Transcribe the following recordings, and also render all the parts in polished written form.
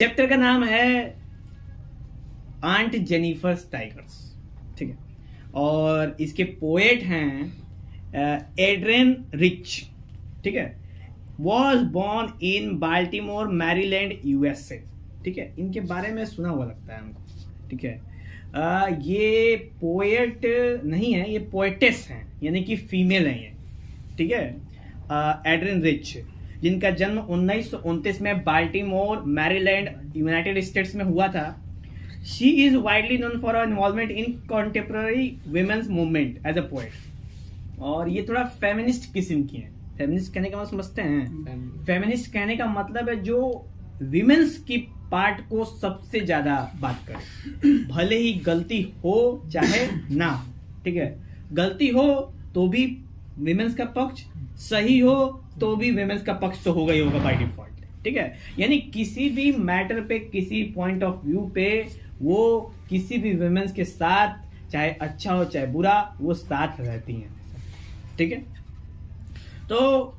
Chapter का नाम है आंट जेनिफर टाइगर्स, ठीक है। और इसके पोएट हैं एड्रियन रिच, ठीक है। Was born in Baltimore Maryland USA, ठीक है। इनके बारे में सुना हुआ लगता है हमको, ठीक है। ये पोएट नहीं है, ये पोएटेस हैं, यानी कि फीमेल हैं ये, ठीक है। एड्रियन रिच, जिनका जन्म 1929 में बाल्टीमोर मैरीलैंड यूनाइटेड स्टेट्स में हुआ था। She is widely known for her involvement in contemporary women's movement as a poet. और ये थोड़ा फेमिनिस्ट किस्म की है। फेमिनिस्ट कहने का मतलब समझते हैं? फेमिनिस्ट कहने का मतलब है जो विमेन्स की पार्ट को सबसे ज्यादा बात करे, भले ही गलती हो चाहे ना, ठीक है। गलती हो तो भी विमेन्स का पक्ष, सही हो तो भी विमेन्स का पक्ष तो होगा ही होगा बाय डिफॉल्ट, ठीक है। यानी किसी भी मैटर पे, किसी पॉइंट ऑफ व्यू पे वो किसी भी विमेन्स के साथ, चाहे अच्छा हो चाहे बुरा, वो साथ रहती हैं, ठीक है। तो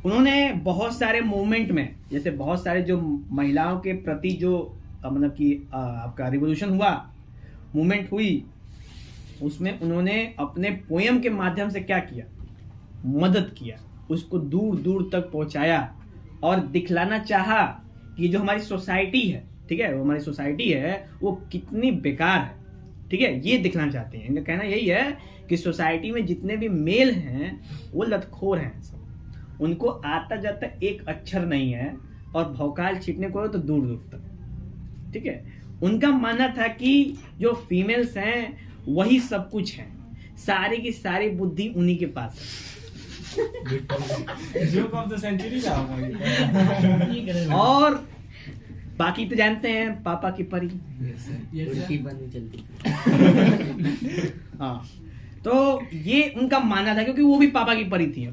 उन्होंने बहुत सारे मूवमेंट में, जैसे बहुत सारे जो महिलाओं के प्रति जो मतलब कि आपका रिवोल्यूशन हुआ, मूवमेंट हुई, उसमें उन्होंने अपने पोयम के माध्यम से क्या किया, मदद किया, उसको दूर दूर तक पहुंचाया और दिखलाना चाहा कि जो हमारी सोसाइटी है, ठीक है, वो हमारी सोसाइटी है वो कितनी बेकार है, ठीक है। ये दिखलाना चाहते हैं। इनका कहना यही है कि सोसाइटी में जितने भी मेल हैं वो लतखोर हैं, उनको आता जाता एक अक्षर नहीं है और भौकाल छीटने को तो दूर दूर तक, ठीक है। उनका मानना था कि जो फीमेल्स हैं वही सब कुछ है, सारी की सारी बुद्धि उन्हीं के पास जोक ऑफ द सेंचुरी था। और बाकी तो जानते हैं, पापा की परी। हाँ, तो ये उनका मानना था, क्योंकि वो भी पापा की परी थी,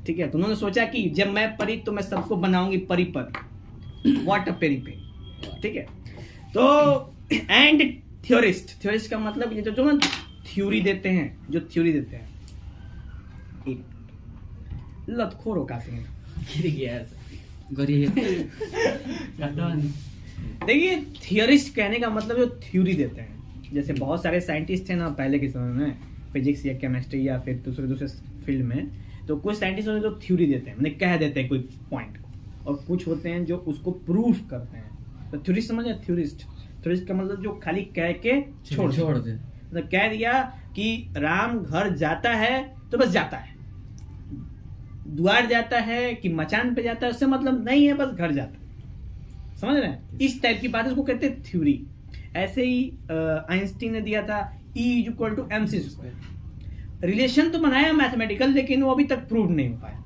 ठीक है। तो उन्होंने सोचा कि जब मैं परी तो मैं सबको बनाऊंगी परी परी, व्हाट अ पेरी पेरी, ठीक है। तो एंड थ्योरिस्ट, थ्योरिस्ट का मतलब ये जो ना थ्योरी देते हैं, जो थ्योरी देते हैं, एक लतखोर हो काफी देखिए, थियरिस्ट कहने का मतलब जो थ्योरी देते हैं। जैसे बहुत सारे साइंटिस्ट थे ना पहले के समय में, फिजिक्स या केमिस्ट्री या फिर दूसरे फील्ड में, तो कुछ साइंटिस्ट होते हैं जो थ्योरी देते हैं, मतलब कह देते हैं कोई पॉइंट को, और कुछ होते हैं जो उसको प्रूफ करते हैं। तो थ्योरिस्ट समझ, थ्योरिस्ट, थ्योरिस्ट का मतलब जो खाली कह के छोड़ दे, मतलब कह दिया कि राम घर जाता है तो बस जाता है, द्वार जाता है कि मचान पे जाता है उससे मतलब नहीं है, बस घर जाता है, समझ रहे हैं? इस टाइप की बात है, उसको कहते हैं थ्योरी। ऐसे ही आइंस्टीन ने दिया था E=mc²। रिलेशन तो बनाया मैथमेटिकल, लेकिन वो अभी तक प्रूव नहीं हो पाया,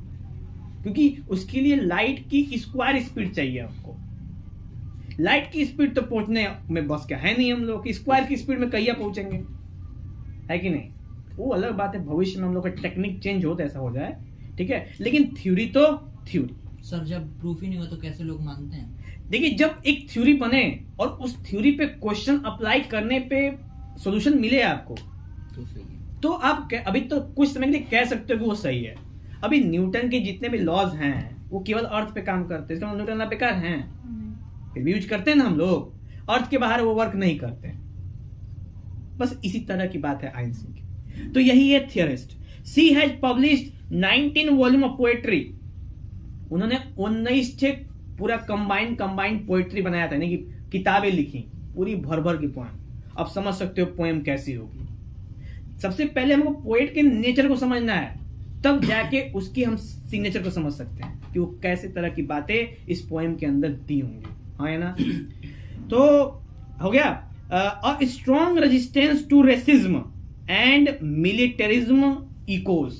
क्योंकि उसके लिए लाइट की स्क्वायर स्पीड चाहिए आपको। लाइट की स्पीड तो पहुंचने में बस क्या है नहीं हम लोग की, स्क्वायर की स्पीड में कहिया पहुंचेंगे, है कि नहीं? वो अलग बात है, भविष्य में हम लोग का टेक्निक चेंज हो तो ऐसा हो जाए, ठीक है। लेकिन थ्योरी तो थ्योरी। सर, जब प्रूफ ही नहीं हो तो कैसे लोग मानते हैं? देखिए, जब एक थ्योरी बने और उस थ्योरी पे क्वेश्चन अप्लाई करने पे सॉल्यूशन मिले आपको, तो सही है। तो आप अभी तो कुछ समय के लिए कह सकते हो कि वो सही है। अभी न्यूटन के जितने भी लॉज हैं वो केवल अर्थ पे काम करते हैं, इसका मतलब न्यूटन लॉ बेकार हैं, फिर भी यूज करते हैं ना हम लोग, अर्थ के बाहर वो वर्क नहीं करते। बस इसी तरह की बात है आइंस्टीन की। तो यही है theorist. She has published 19 volume of poetry. उन्होंने 19 पूरा कंबाइंड पोएट्री बनाया था, यानी कि किताबें लिखी पूरी भर भर की पोएम। अब समझ सकते हो पोएम कैसी होगी। सबसे पहले हमको पोएट के नेचर को समझना है, तब जाके उसकी हम सिग्नेचर को समझ सकते हैं कि वो कैसे तरह की बातें इस पोएम के अंदर दी होंगी, हाँ है ना? तो हो गया a strong resistance to racism and militarism echoes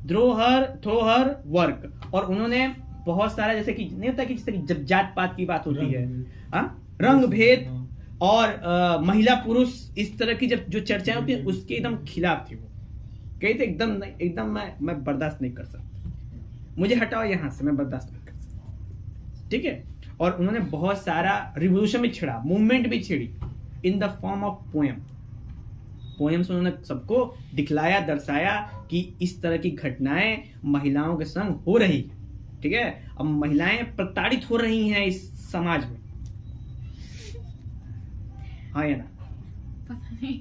through her work. और उन्होंने बहुत सारा, जैसे कि नहीं होता कि जैसे कि जब जात पात की बात होती है, रंग भेद और महिला पुरुष, इस तरह की जब जो चर्चाएं होती है उसके एकदम खिलाफ थी वो। कही थे एकदम मैं बर्दाश्त नहीं कर सकता, मुझे हटाओ यहां से, मैं बर्दाश्त नहीं कर सकता, ठीक है। और उन्होंने बहुत सारा रिवोल्यूशन भी छिड़ा, मूवमेंट भी छिड़ी in the form of poem. Poems उन्होंने सबको दिखलाया, दर्शाया कि इस तरह की घटनाएं महिलाओं के संग हो रही, ठीक है। अब महिलाएं प्रताड़ित हो रही हैं इस समाज में, हाँ या ना? पता नहीं।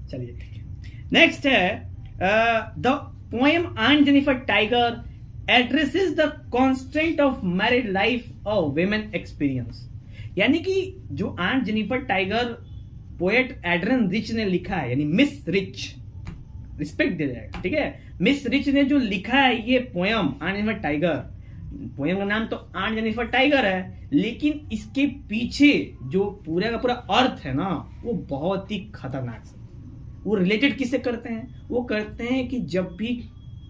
चलिए ठीक है। नेक्स्ट है the poem aunt Jennifer tiger addresses the constant of married life of women experience. यानी कि जो aunt Jennifer tiger poet Adrienne Rich ने लिखा है, यानी मिस रिच, रिस्पेक्ट दे जाएगा, ठीक है, मिस रिच ने जो लिखा है ये poem aunt Jennifer tiger, poem का नाम तो आंट जेनिफर टाइगर है, लेकिन इसके पीछे जो पूरा का पूरा अर्थ है ना वो बहुत ही खतरनाक है। वो रिलेटेड किससे करते हैं? वो करते हैं कि जब भी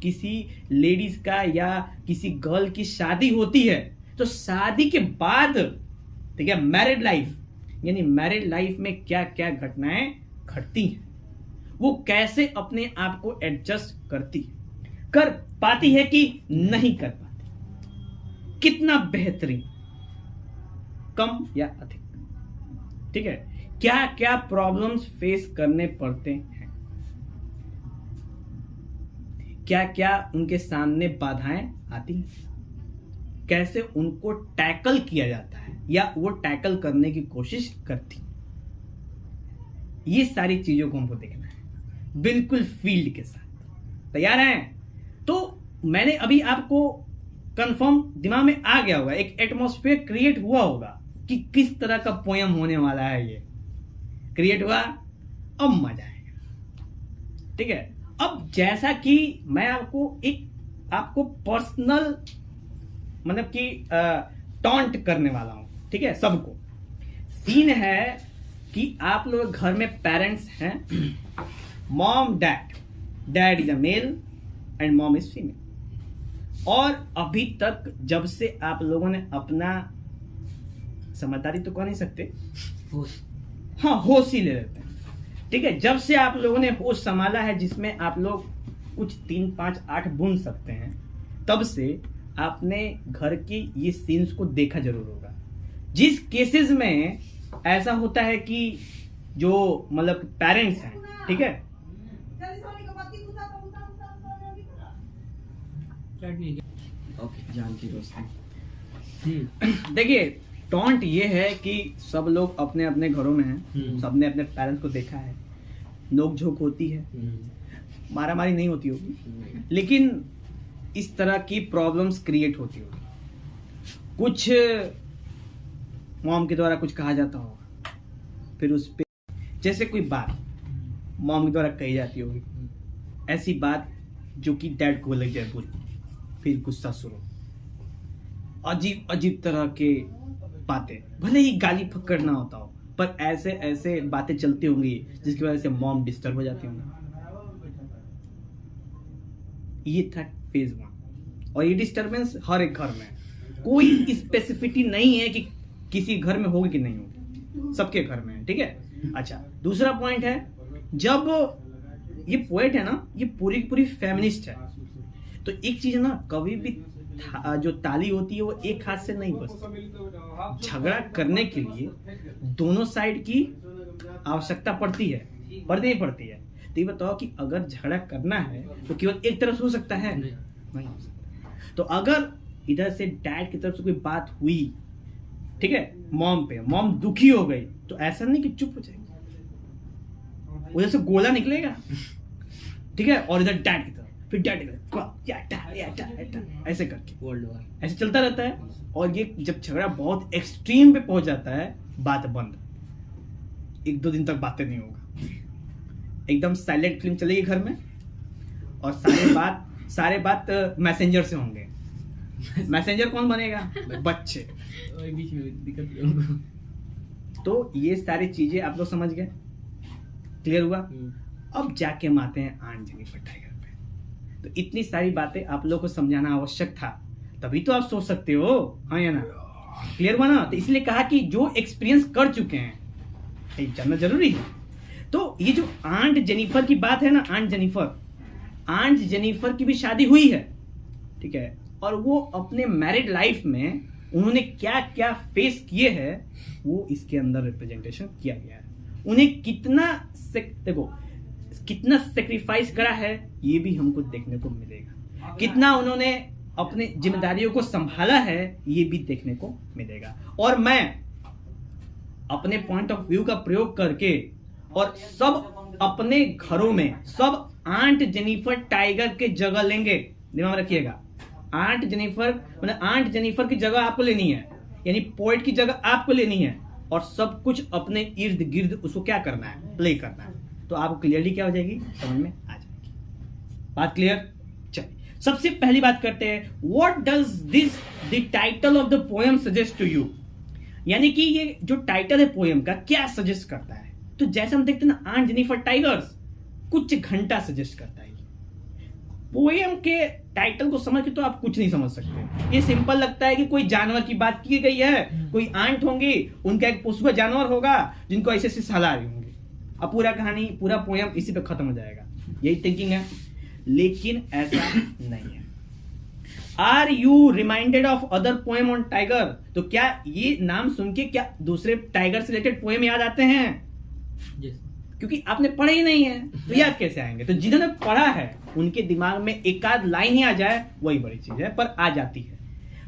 किसी लेडीज का या किसी गर्ल की शादी होती है तो शादी के बाद, ठीक है, मैरिड लाइफ, यानी मैरिड लाइफ में क्या क्या घटनाएं घटती हैं, वो कैसे अपने आप को एडजस्ट करती है, कर पाती है कि नहीं कर पाती, कितना बेहतरीन, कम या अधिक, ठीक है, क्या क्या प्रॉब्लम्स फेस करने पड़ते हैं, क्या क्या उनके सामने बाधाएं आती हैं, कैसे उनको टैकल किया जाता है या वो टैकल करने की कोशिश करती, ये सारी चीजों को हमको देखना है बिल्कुल फील्ड के साथ। तैयार हैं? तो मैंने अभी आपको कंफर्म दिमाग में आ गया होगा, एक एटमॉस्फेयर क्रिएट हुआ होगा कि किस तरह का पोयम होने वाला है, ये क्रिएट हुआ, अब मजा आएगा, ठीक है। अब जैसा कि मैं आपको पर्सनल मतलब कि टॉन्ट करने वाला हूं, ठीक है, सबको। सीन है कि आप लोग घर में पेरेंट्स हैं, mom dad is a male and mom is female, और अभी तक जब से आप लोगों ने अपना समझदारी तो कह नहीं सकते, हाँ होश ही ले लेते हैं, ठीक है, जब से आप लोगों ने होश संभाला है जिसमें आप लोग कुछ 3, 5, 8 बुन सकते हैं, तब से आपने घर की ये सीन्स को देखा जरूर होगा। जिस केसेस में ऐसा होता है कि जो मतलब पेरेंट्स हैं, ठीक है, ओके जान की दोस्ती। देखिए टॉन्ट ये है कि सब लोग अपने अपने घरों में हैं, सबने अपने पेरेंट्स को देखा है, नोक झोंक होती है, मारा मारी नहीं होती होगी, लेकिन इस तरह की प्रॉब्लम्स क्रिएट होती होगी, कुछ मॉम के द्वारा कुछ कहा जाता होगा, फिर उस पे जैसे कोई बात मॉम के द्वारा कही जाती होगी, ऐसी बात जो कि डैड को लग जाए बुरी, फिर गुस्सा शुरू, अजीब अजीब तरह के बातें, भले ही गाली फक्कड़ ना होता हो, पर ऐसे ऐसे बातें चलती होंगी जिसकी वजह से मॉम डिस्टर्ब हो जाती होंगी। ये था फेज 1, और ये डिस्टर्बेंस हर एक घर में, कोई स्पेसिफिसिटी नहीं है कि किसी घर में होगी कि नहीं होगी, सबके घर में है, ठीक है। अच्छा, दूसरा पॉइंट है, जब ये पोएट है ना, ये पूरी पूरी फेमिनिस्ट है, तो एक चीज ना, कभी भी जो ताली होती है वो एक हाथ से नहीं बजती, झगड़ा करने के लिए दोनों साइड की आवश्यकता पड़ती है, पड़ती है। तो ये बताओ कि अगर झगड़ा करना है तो केवल एक तरफ से हो सकता है? नहीं हो सकता। तो अगर इधर से डैड की तरफ से कोई बात हुई, ठीक है, मॉम पे, मॉम दुखी हो गई, तो ऐसा नहीं कि चुप हो जाएगी, उधर से गोला निकलेगा, ठीक है, और इधर डैड की तरफ, फिर डैड ऐसे करके वर्ल्ड वार ऐसे चलता रहता है, और ये जब झगड़ा बहुत एक्सट्रीम पे पहुंच जाता है, बात बंद, 1-2 दिन तक बातें नहीं होगा, एकदम साइलेंट फिल्म चलेगी घर में, और सारे बात मैसेंजर से होंगे। मैसेंजर कौन बनेगा? बच्चे। बीच में दिक्कत। तो ये सारी चीजें आप लोग समझ गए, क्लियर हुआ? अब जाके हम आते हैं आंट जेनिफर टाइगर पे। तो इतनी सारी बातें आप लोग को समझाना आवश्यक था, तभी तो आप सोच सकते हो, हाँ या ना? क्लियर हुआ ना? तो इसलिए कहा कि जो एक्सपीरियंस कर चुके हैं ये जानना जरूरी है। तो ये जो आंट जेनिफर की बात है ना, आंट जेनिफर की भी शादी हुई है, ठीक है, और वो अपने मैरिड लाइफ में उन्होंने क्या क्या फेस किए हैं वो इसके अंदर रिप्रेजेंटेशन किया गया है। उन्हें कितना सेक्रीफाइस करा है ये भी हमको देखने को मिलेगा, कितना उन्होंने अपने जिम्मेदारियों को संभाला है ये भी देखने को मिलेगा। और मैं अपने पॉइंट ऑफ व्यू का प्रयोग करके और सब अपने घरों में सब आंट जेनिफर टाइगर के जगह लेंगे। दिमाग में रखिएगा, आंट जेनिफर मतलब आंट जेनिफर की जगह आपको लेनी है, यानी पोएट की जगह आपको लेनी है, और सब कुछ अपने इर्द गिर्द उसको क्या करना है, प्ले करना है। तो आपको क्लियरली क्या हो जाएगी, समझ में आ जाएगी। बात क्लियर? चलिए सबसे पहली बात करते हैं, what does this the title of the poem suggest to you, यानी कि ये जो टाइटल है पोएम का क्या सजेस्ट करता है। तो जैसे हम देखते हैं ना, आंट जेनिफर टाइगर्स कुछ घंटा सजेस्ट करता है। पोएम के टाइटल को समझ के तो आप कुछ नहीं समझ सकते। ये सिंपल लगता है कि कोई जानवर की बात की गई है, कोई आंट होंगी, उनका एक पोषुआ जानवर होगा जिनको ऐसे ऐसे सलाह रही होंगी, अब पूरा कहानी पूरा पोएम इसी पे खत्म हो जाएगा। यही थिंकिंग है, लेकिन ऐसा नहीं है। Are you reminded of other poem on tiger, तो क्या ये नाम सुन के क्या दूसरे टाइगर से रिलेटेड पोएम याद आते हैं? yes. क्योंकि आपने पढ़े ही नहीं है तो याद कैसे आएंगे। तो जिन्होंने पढ़ा है उनके दिमाग में एक आध लाइन ही आ जाए वही बड़ी चीज है, पर आ जाती है।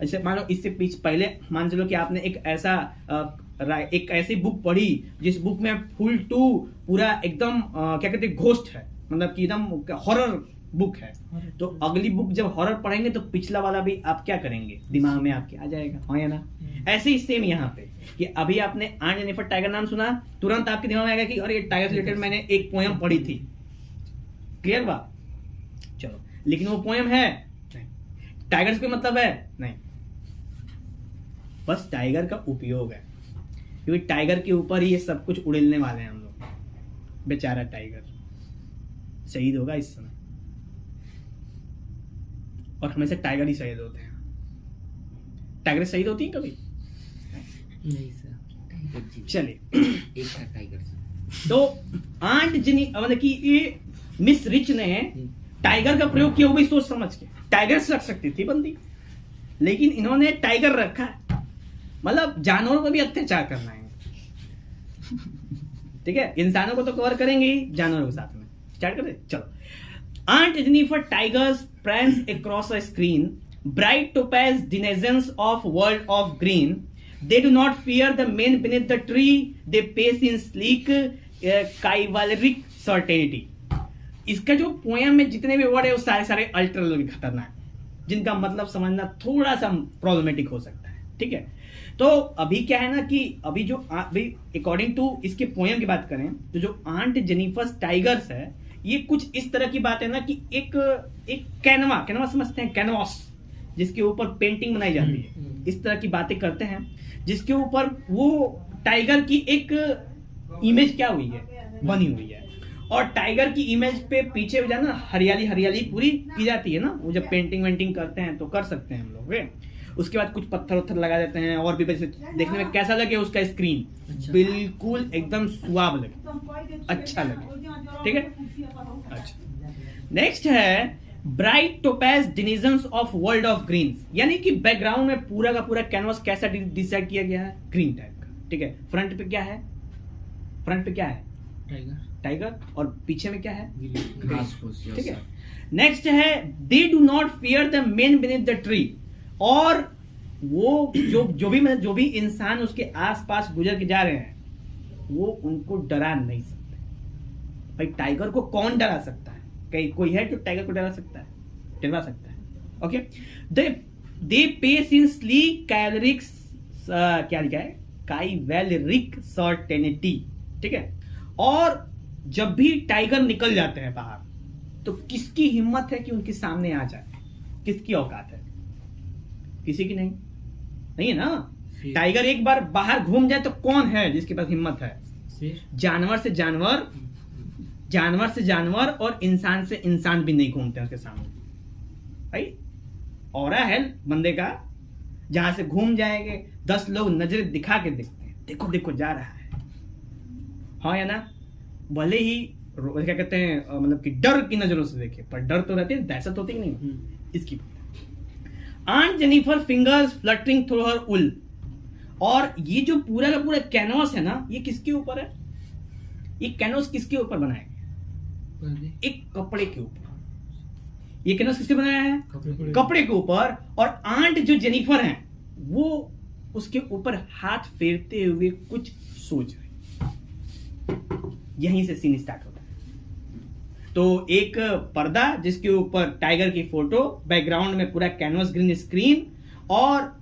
जैसे मान लो इससे पहले मान चलो कि आपने एक ऐसी बुक पढ़ी जिस बुक में फुल टू पूरा एकदम क्या कहते हैं घोस्ट है, मतलब कि एकदम हॉरर बुक है। तो अगली बुक जब हॉरर पढ़ेंगे तो पिछला वाला भी आप क्या करेंगे, दिमाग में आपके आ जाएगा, हाँ या ना। ऐसे ही सेम यहाँ पे कि अभी आपने आंट जेनिफर टाइगर नाम सुना, तुरंत आपके दिमाग में आएगा कि अरे टाइगर से रिलेटेड मैंने एक पोएम पढ़ी थी। क्लियर बात? चलो, लेकिन वो पोएम है नहीं, टाइगर से कोई मतलब है नहीं, बस टाइगर का उपयोग है, क्योंकि टाइगर के ऊपर ही ये सब कुछ उड़ेलने वाले हैं हम लोग। बेचारा टाइगर शहीद होगा इस समय, और हमेशा टाइगर ही शहीद होते हैं। टाइगर शहीद होती है कभी नहीं सर। चलिए एक था टाइगर से। तो आंट जेनी मतलब कि ये मिस रिच ने टाइगर का प्रयोग किया होगा सोच समझ के। टाइगर से रख सकती थी बंदी, लेकिन इन्होंने टाइगर रखा है, मतलब जानवरों को भी अत्याचार करना है। ठीक है, इंसानों को तो कवर करेंगे ही, जानवरों के साथ में स्टार्ट करें। चलो, aunt Jennifer tigers prance across a screen, bright topaz denizens of world of green, they do not fear the men beneath the tree, they pace in sleek chivalric certainty। इसका जो poem में जितने भी word है वो सारे सारे alter खतरनाक, जिनका मतलब समझना थोड़ा सा प्रॉब्लमेटिक हो सकता है। ठीक है, तो अभी क्या है ना कि अभी जो अभी अकॉर्डिंग टू इसके पोएम की बात करें तो जो आंट जेनिफर टाइगर्स है, ये कुछ इस तरह की बात है ना कि एक कैनवा समझते हैं, कैनवास जिसके ऊपर पेंटिंग बनाई जाती है, इस तरह की बातें करते हैं, जिसके ऊपर वो टाइगर की एक इमेज क्या हुई है, बनी हुई है, और टाइगर की इमेज पे पीछे जाना ना हरियाली पूरी की जाती है ना। वो जब पेंटिंग वेंटिंग करते हैं तो कर सकते हैं हम लोग। उसके बाद कुछ पत्थर लगा देते हैं, और भी वैसे देखने में कैसा लगे उसका स्क्रीन, बिल्कुल एकदम सुहाव लगे, अच्छा लगे। ठीक है, अच्छा। नेक्स्ट है bright topaz denizens of world of greens, यानी कि बैकग्राउंड में पूरा का पूरा कैनवास कैसा डिसाइड किया गया है, ग्रीन टाइप का। ठीक है, फ्रंट पे क्या है, टाइगर, और पीछे में क्या है, घास फूस। ठीक है। नेक्स्ट है they do not fear the main beneath the tree, और वो जो भी इंसान उसके आसपास गुजर के जा रहे हैं वो उनको डरा नहीं सकते। भाई टाइगर को कौन डरा सकता है, कहीं कोई है जो टाइगर को डरा सकता है? Okay, they pace in sleek chivalric, क्या लिखा है, काइवैलरिक सर्टेनिटी। ठीक है, और जब भी टाइगर निकल जाते हैं बाहर तो किसकी हिम्मत है कि उनके सामने आ जाए, किसकी औकात है? किसी की नहीं है ना। टाइगर एक बार बाहर घूम जाए तो कौन है जिसके पास हिम्मत है? जानवर से जानवर और इंसान से इंसान भी नहीं घूमते उसके सामने। भाई ऑरा है बंदे का, जहां से घूम जाएंगे 10 लोग नजरें दिखा के देखते हैं, देखो जा रहा है, हाँ या ना। भले ही क्या कहते हैं मतलब कि डर की नजरों से देखे, पर डर तो रहती है, दहशत होती नहीं इसकी। Aunt Jennifer fingers fluttering through her wool, और ये जो पूरा का पूरा कैनवास है ना, ये किसके ऊपर है? ये कैनवास किसके ऊपर बनाया गया? एक कपड़े के ऊपर। ये कैनवास किसके बनाया है? कपड़े के ऊपर। और आंट जो जेनिफर हैं वो उसके ऊपर हाथ फेरते हुए कुछ सोच रही है। यहीं से सीन स्टार्ट होता है। तो एक पर्दा जिसके ऊपर टाइगर की फोटो, बैकग्राउंड में पूरा कैनवस ग्रीन स्क्रीन और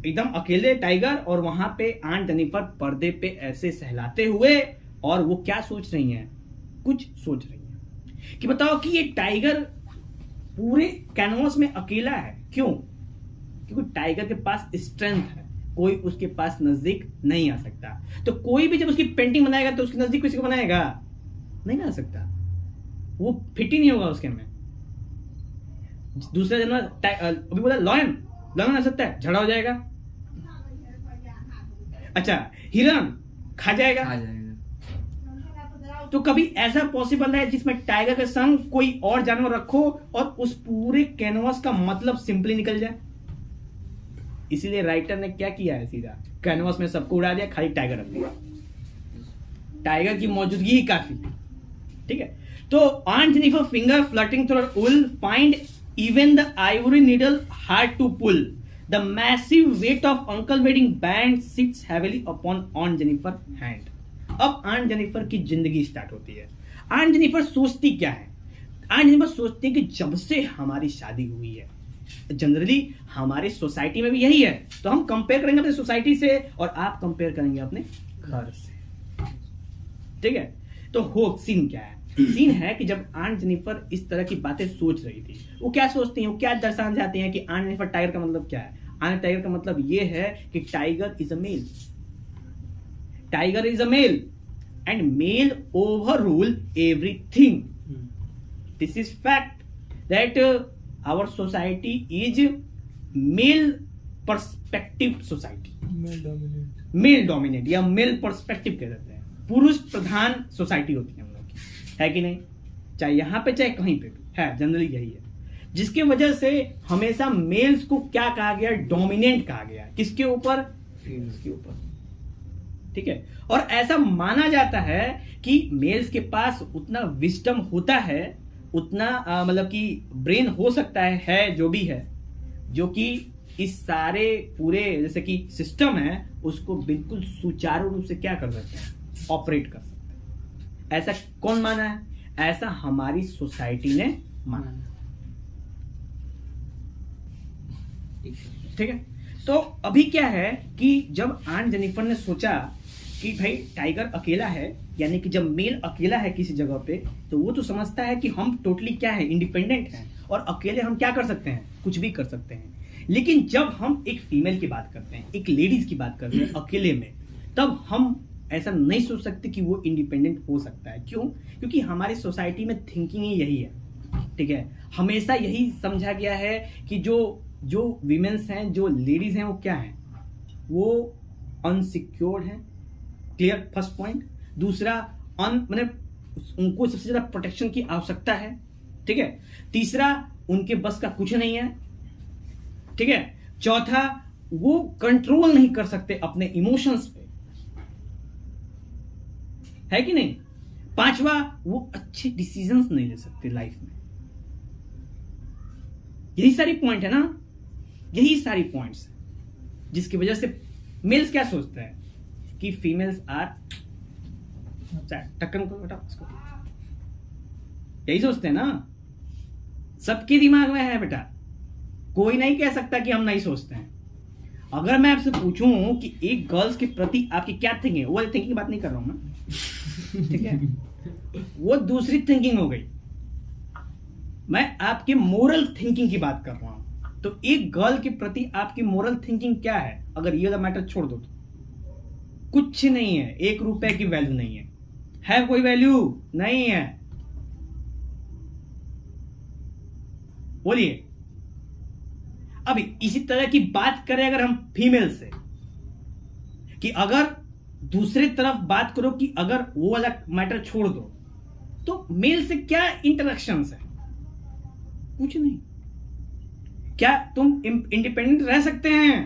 एकदम अकेले टाइगर, और वहां पे आंट जेनिफर पर्दे पे ऐसे सहलाते हुए, और वो क्या सोच रही हैं? कुछ सोच रही हैं कि बताओ कि ये टाइगर पूरे कैनवस में अकेला है, क्यों? क्योंकि टाइगर के पास स्ट्रेंथ है, कोई उसके पास नजदीक नहीं आ सकता। तो कोई भी जब उसकी पेंटिंग बनाएगा तो उसके नजदीक किसी को बनाएगा? नहीं आ सकता, वो फिट ही नहीं होगा उसके में। दूसरा जानवर अभी बोला लॉयन आ सकता है, झगड़ा हो जाएगा। अच्छा, हिरन खा जाएगा। आ जाएगा। तो कभी ऐसा पॉसिबल है जिसमें टाइगर के संग कोई और जानवर रखो और उस पूरे कैनवास का मतलब सिंपली निकल जाए? इसीलिए राइटर ने क्या किया है, सीधा कैनवास में सबको उड़ा दिया, खाली टाइगर रख दिया। टाइगर की मौजूदगी ही काफी, ठीक है। तो aunt Jennifer finger fluttering through wool find even the ivory needle hard to pull. The massive weight of uncle wedding band sits heavily upon aunt Jennifer hand. अब आंट जेनिफर की जिंदगी स्टार्ट होती है। आंट जेनिफर सोचती क्या है? Aunt Jennifer सोचती है कि जब से हमारी शादी हुई है, जनरली हमारे सोसाइटी में भी यही है, तो हम कंपेयर करेंगे अपने सोसाइटी से और आप कंपेयर करेंगे अपने घर से, ठीक है। तो हो सीन क्या है? सीन है कि जब आंट जेनिफर इस तरह की बातें सोच रही थी, वो क्या सोचती हैं, वो क्या दर्शाना चाहती हैं कि आंट जेनिफर टाइगर का मतलब क्या है? आंट टाइगर का मतलब ये है कि tiger is a male, tiger is a male and male overrule everything. This is fact that our society is male perspective society, male dominant या male perspective कह देते हैं, पुरुष प्रधान सोसाइटी होती है हम लोग की, है कि नहीं? चाहे यहां पे चाहे कहीं पे भी है, जनरली यही है, जिसके वजह से हमेशा मेल्स को क्या कहा गया? डोमिनेंट कहा गया। किसके ऊपर? फीमेल्स के ऊपर, ठीक है। और ऐसा माना जाता है कि मेल्स के पास उतना विस्डम होता है, उतना मतलब कि ब्रेन हो सकता है जो भी है, जो कि इस सारे पूरे जैसे कि सिस्टम है उसको बिल्कुल सुचारू रूप से क्या कर सकते हैं? ऑपरेट कर सकते हैं। ऐसा कौन माना है? ऐसा हमारी सोसाइटी ने माना, ठीक है। तो अभी क्या है कि जब आंट जेनिफर ने सोचा कि भाई टाइगर अकेला है, यानी कि जब मेल अकेला है किसी जगह पे, तो वो तो समझता है कि हम टोटली क्या है? इंडिपेंडेंट हैं, और अकेले हम क्या कर सकते हैं? कुछ भी कर सकते हैं। लेकिन जब हम एक फीमेल की बात करते हैं, एक लेडीज की बात करते हैं अकेले में, तब हम ऐसा नहीं सोच सकते कि वो इंडिपेंडेंट हो सकता है। क्यों? क्योंकि हमारी सोसाइटी में थिंकिंग ही यही है, ठीक है। हमेशा यही समझा गया है कि जो विमेन्स हैं, जो लेडीज हैं, वो क्या हैं? वो अनसिक्योर्ड हैं, क्लियर, फर्स्ट पॉइंट। दूसरा, मतलब उनको सबसे ज्यादा प्रोटेक्शन की आवश्यकता है, ठीक है। तीसरा, उनके बस का कुछ नहीं है, ठीक है। चौथा, वो कंट्रोल नहीं कर सकते अपने इमोशंस पे, है कि नहीं। पांचवा, वो अच्छे डिसीजंस नहीं ले सकते लाइफ में। यही सारी पॉइंट है ना, यही सारी पॉइंट्स जिसकी वजह से मेल्स क्या सोचते हैं कि फीमेल्स आर टक्कर को बेटा उसको, यही सोचते हैं ना। सबके दिमाग में है बेटा, कोई नहीं कह सकता कि हम नहीं सोचते हैं। अगर मैं आपसे पूछूं कि एक गर्ल्स के प्रति आपकी क्या थिंकिंग है, वो थिंकिंग की बात नहीं कर रहा हूं मैं, ठीक है, वो दूसरी थिंकिंग हो गई। मैं आपके मोरल थिंकिंग की बात कर रहा हूं। तो एक गर्ल के प्रति आपकी मोरल थिंकिंग क्या है? अगर ये वाला मैटर छोड़ दो तो कुछ नहीं है, 1 रुपए की वैल्यू नहीं है कोई वैल्यू नहीं है। बोलिए। अभी इसी तरह की बात करें अगर हम फीमेल से, कि अगर दूसरी तरफ बात करो कि अगर वो वाला मैटर छोड़ दो, तो मेल से क्या इंटरेक्शंस है? कुछ नहीं। क्या तुम इंडिपेंडेंट रह सकते हैं?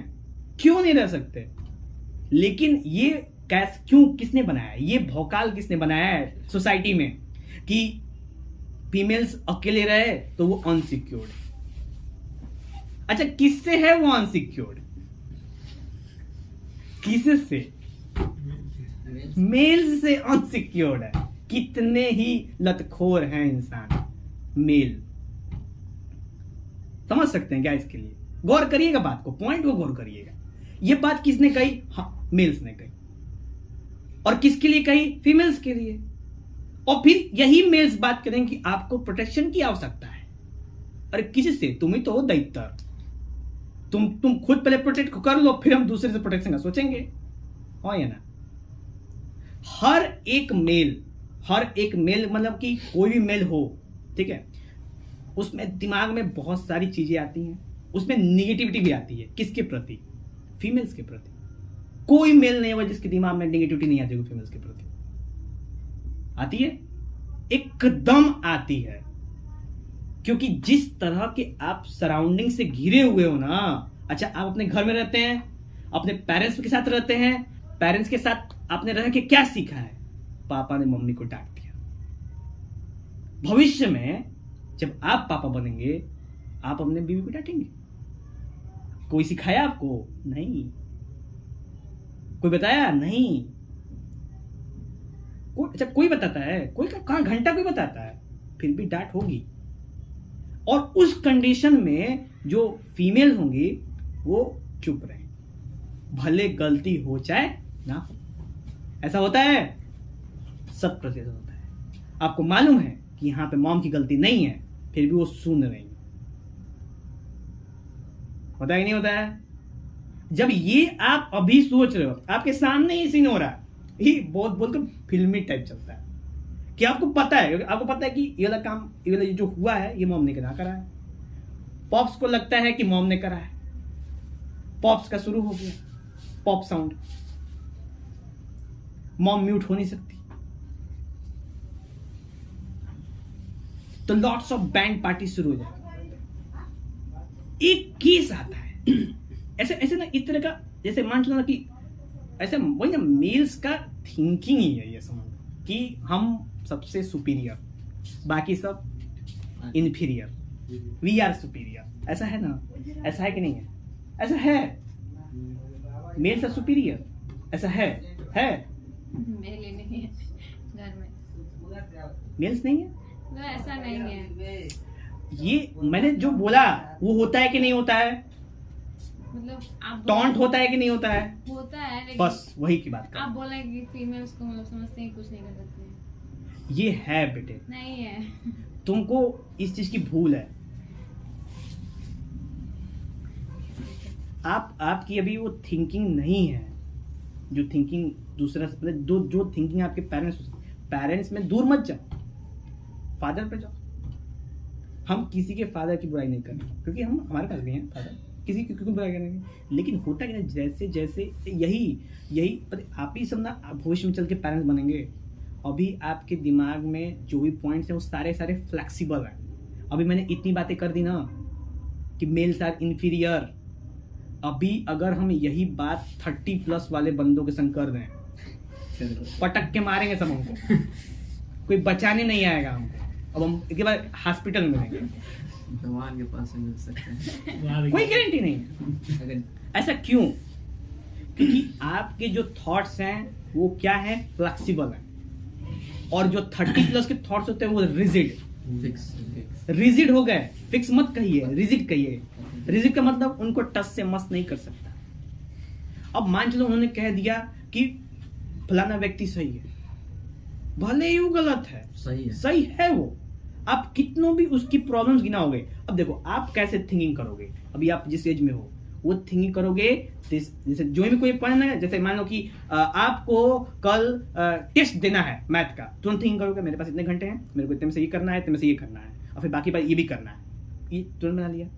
क्यों नहीं रह सकते? लेकिन ये क्यों, किसने बनाया है? ये भौकाल किसने बनाया है सोसाइटी में कि फीमेल्स अकेले रहे तो वो अनसिक्योर्ड। अच्छा, किससे है वो अनसिक्योर्ड? किससे? मेल से अनसिक्योर्ड है। कितने ही लतखोर हैं इंसान मेल, समझ सकते हैं क्या? इसके लिए गौर करिएगा, बात को, पॉइंट को गौर करिएगा। ये बात किसने कही? हाँ, मेल्स ने कही। और किसके लिए कही? फीमेल्स के लिए। और फिर यही मेल्स बात करें कि आपको प्रोटेक्शन की आवश्यकता है। अरे किसी से? तुम ही तो हो दैत्य। तुम खुद पहले प्रोटेक्ट कर लो, फिर हम दूसरे से प्रोटेक्शन का सोचेंगे। हाँ या ना? हर एक मेल मतलब कि कोई भी मेल हो, ठीक है, उसमें दिमाग में बहुत सारी चीजें आती हैं, उसमें निगेटिविटी भी आती है। किसके प्रति? फीमेल्स के प्रति। कोई मेल नहीं होगा जिसके दिमाग में निगेटिविटी नहीं आती होगी फीमेल्स के प्रति। आती है, एकदम आती है। क्योंकि जिस तरह के आप सराउंडिंग से घिरे हुए हो ना, अच्छा आप अपने घर में रहते हैं, अपने पेरेंट्स के साथ रहते हैं, पेरेंट्स के साथ आपने रह के क्या सीखा है? पापा ने मम्मी को डांट दिया। भविष्य में जब आप पापा बनेंगे, आप अपने बीवी को डांटेंगे। कोई सिखाया आपको? नहीं। कोई बताया? नहीं। अच्छा कोई बताता है? कोई कहां घंटा कोई बताता है? फिर भी डांट होगी। और उस कंडीशन में जो फीमेल होंगी वो चुप रहे, भले गलती हो चाहे ना हो। ऐसा होता है, 100% होता है। आपको मालूम है कि यहां पे मॉम की गलती नहीं है, फिर भी वो सुन रही है। होता है कि नहीं होता है? जब ये आप अभी सोच रहे हो, आपके सामने ही सीन हो रहा है, ये बहुत बोलकर फिल्मी टाइप चलता है कि आपको पता है कि ये वाला काम, ये वाला जो हुआ है, ये मॉम ने करा है। पॉप्स को लगता है कि मॉम ने करा है। पॉप्स का शुरू हो गया, पॉप साउंड। मॉम म्यूट हो नहीं सकती, तो लॉट्स ऑफ बैंड पार्टी शुरू हो जाएगी। एक केस आता है ऐसे ना, इस तरह का, जैसे मान लो ना कि ऐसे वही ना, मेल्स का थिंकिंग ही है ये, समझ कि हम सबसे सुपीरियर, बाकी सब इन्फीरियर, वी आर सुपीरियर। ऐसा है ना? ऐसा है कि नहीं है? ऐसा है, मेल्स आर सुपीरियर, ऐसा है? मेरे लिए नहीं है, घर में मेल्स नहीं है? तो ऐसा नहीं है। ये मैंने जो बोला वो होता है कि नहीं होता है? मतलब आप टॉन्ट होता है कि नहीं होता है? होता है, लेकिन बस वही की बात आप कर। बोला कि फीमेल्स को मतलब समझते हैं कुछ नहीं कर सकते। ये है बेटे, नहीं है। तुमको इस चीज की भूल है। आपकी अभी वो थिंकिंग नहीं है, जो थिंकिंग दूसरा, मतलब जो थिंकिंग आपके पेरेंट्स में दूर मत जाओ, फादर पे जाओ। हम किसी के फादर की बुराई नहीं करेंगे, क्योंकि हम हमारे पास भी हैं फादर, किसी की क्यों बुराई करेंगे। लेकिन होता क्या है, जैसे जैसे यही आप ही सब ना भविष्य में चल के पेरेंट्स बनेंगे। अभी आपके दिमाग में जो भी पॉइंट्स हैं वो सारे फ्लेक्सिबल हैं। अभी मैंने इतनी बातें कर दी ना कि मेल्स आर इन्फीरियर। अभी अगर हम यही बात 30+ वाले बंदों के संग कर दें, पटक के मारेंगे सब हमको, कोई बचाने नहीं आएगा हमको। अब हम इसके बाद हॉस्पिटल में रहेंगे, भगवान के पास मिल सकते हैं। कोई गारंटी नहीं है। अगर ऐसा क्यों? क्योंकि आपके जो थॉट्स हैं वो क्या है? फ्लेक्सिबल है। और जो 30+ के थॉट्स होते हैं वो रिजिड हो गए। फिक्स मत कहिए, रिजिड कहिए। रिजिड का मतलब उनको टच से मस नहीं कर सकता। अब मान चलो उन्होंने कह दिया कि फलाना व्यक्ति सही है, भले ही वो गलत है, सही है वो। आप कितनों भी उसकी प्रॉब्लम्स गिनाओगे। अब देखो आप कैसे थिंकिंग करोगे, अभी आप जिस एज में हो वो थिंकिंग करोगे। जैसे जो भी कोई पढ़ना है, जैसे मान लो कि आपको कल टेस्ट देना है मैथ का, तुरंत थिंकिंग करोगे मेरे पास इतने घंटे हैं, मेरे को इतने में से ये करना है, इतने में से ये करना है, और फिर बाकी बात ये भी करना है, ये तुरंत बना लिया।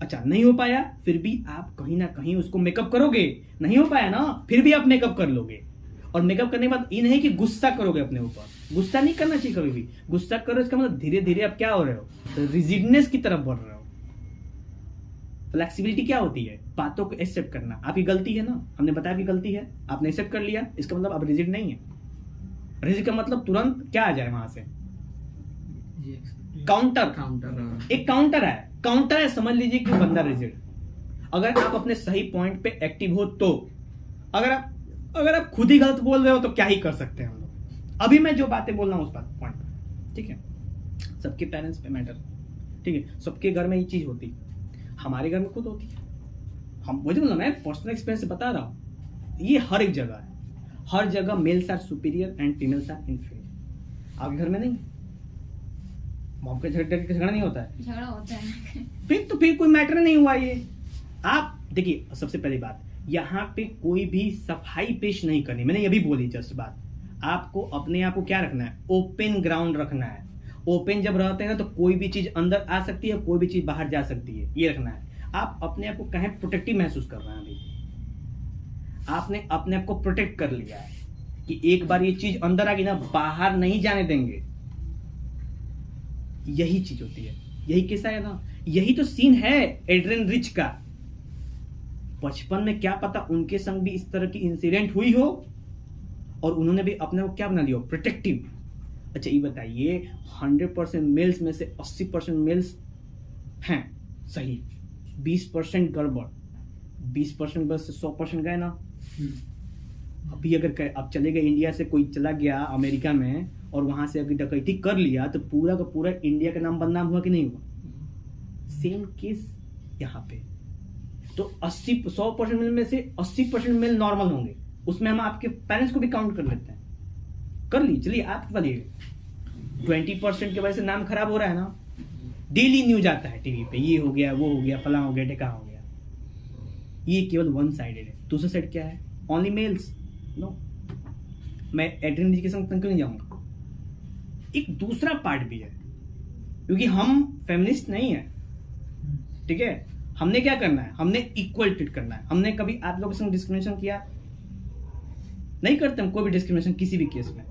अच्छा नहीं हो पाया, फिर भी आप कहीं ना कहीं उसको मेकअप करोगे। नहीं हो पाया ना, फिर भी आप मेकअप कर लोगे। और मेकअप करने के बाद ये नहीं कि गुस्सा करोगे अपने ऊपर। गुस्सा नहीं करना चाहिए कभी भी। गुस्सा करो इसका मतलब धीरे धीरे आप क्या हो रहे हो? तो रिजिडनेस की तरफ बढ़ रहे हो। फ्लेक्सिबिलिटी क्या होती है? बातों को एक्सेप्ट करना। आपकी गलती है ना, हमने बताया कि गलती है, आपने एक्सेप्ट कर लिया, इसका मतलब आप रिजिड नहीं है। रिजिड का मतलब तुरंत क्या आ जाए वहां से? काउंटर। एक काउंटर है, समझ लीजिए कि बंदा रिजिड। अगर आप अपने सही पॉइंट पे एक्टिव हो तो, अगर आप अगर आप खुद ही गलत बोल रहे हो तो क्या ही कर सकते हैं हम लोग। अभी मैं जो बातें बोल रहा हूँ उस बात पॉइंट पर, ठीक है, सबके पेरेंट्स पे मैटर, ठीक है, सबके घर में ये चीज होती है, हमारे घर में खुद होती है। हम वही तो मैं पर्सनल एक्सपीरियंस से बता रहा हूँ, ये हर एक जगह है, हर जगह males are superior and females are inferior. आपके घर में नहीं, मॉम के झगड़ा नहीं होता है? झगड़ा होता है। फिर कोई मैटर नहीं हुआ ये। आप देखिए, सबसे पहली बात, यहाँ पे कोई भी सफाई पेश नहीं करनी, मैंने ये भी बोली जस्ट बात। आपको अपने आप को क्या रखना है, ओपन ग्राउंड रखना है। ओपन जब रहते हैं ना तो कोई भी चीज अंदर आ सकती है, कोई भी चीज बाहर जा सकती है, ये रखना है। आप अपने आप को कहीं प्रोटेक्टिव महसूस कर रहे हैं, अभी आपने अपने आप को प्रोटेक्ट कर लिया है कि एक बार ये चीज अंदर आ गई ना, बाहर नहीं जाने देंगे। यही चीज होती है, यही किस्सा है ना, यही तो सीन है एड्रियन रिच का। बचपन में क्या पता उनके संग भी इस तरह की इंसिडेंट हुई हो और उन्होंने भी अपने को क्या बना लिया, प्रोटेक्टिव। अच्छा ये बताइए, 100% मेल्स में से 80% मेल्स हैं सही, 20% गड़बड़, 20% बस 100% गए ना। अभी अगर अब चले गए इंडिया से, कोई चला गया अमेरिका में और वहां से अगर डकैती कर लिया तो पूरा का पूरा इंडिया का नाम बदनाम हुआ कि नहीं हुआ? सेम केस यहाँ पे। तो 100% मेल में से 80% मेल नॉर्मल होंगे, उसमें हम आपके पेरेंट्स को भी काउंट कर लेते हैं। कर ली, चलिए आप बताइए, 20% की वजह से नाम खराब हो रहा है ना। डेली न्यूज आता है टीवी पे, ये हो गया, वो हो गया, फला हो गया, ढेका हो गया। ये केवल वन साइडेड है। दूसरा साइड क्या है, ओनली मेल्स। नो, मैं एड्रियन जी के संग क्यों नहीं जाऊंगा। एक दूसरा पार्ट भी है, क्योंकि हम फेमिनिस्ट नहीं है, ठीक है। हमने क्या करना है, हमने इक्वल ट्रीट करना है। हमने कभी आप लोगों के संग डिस्क्रिमिनेशन किया नहीं करते हम, कोई भी डिस्क्रिमिनेशन किसी भी केस में।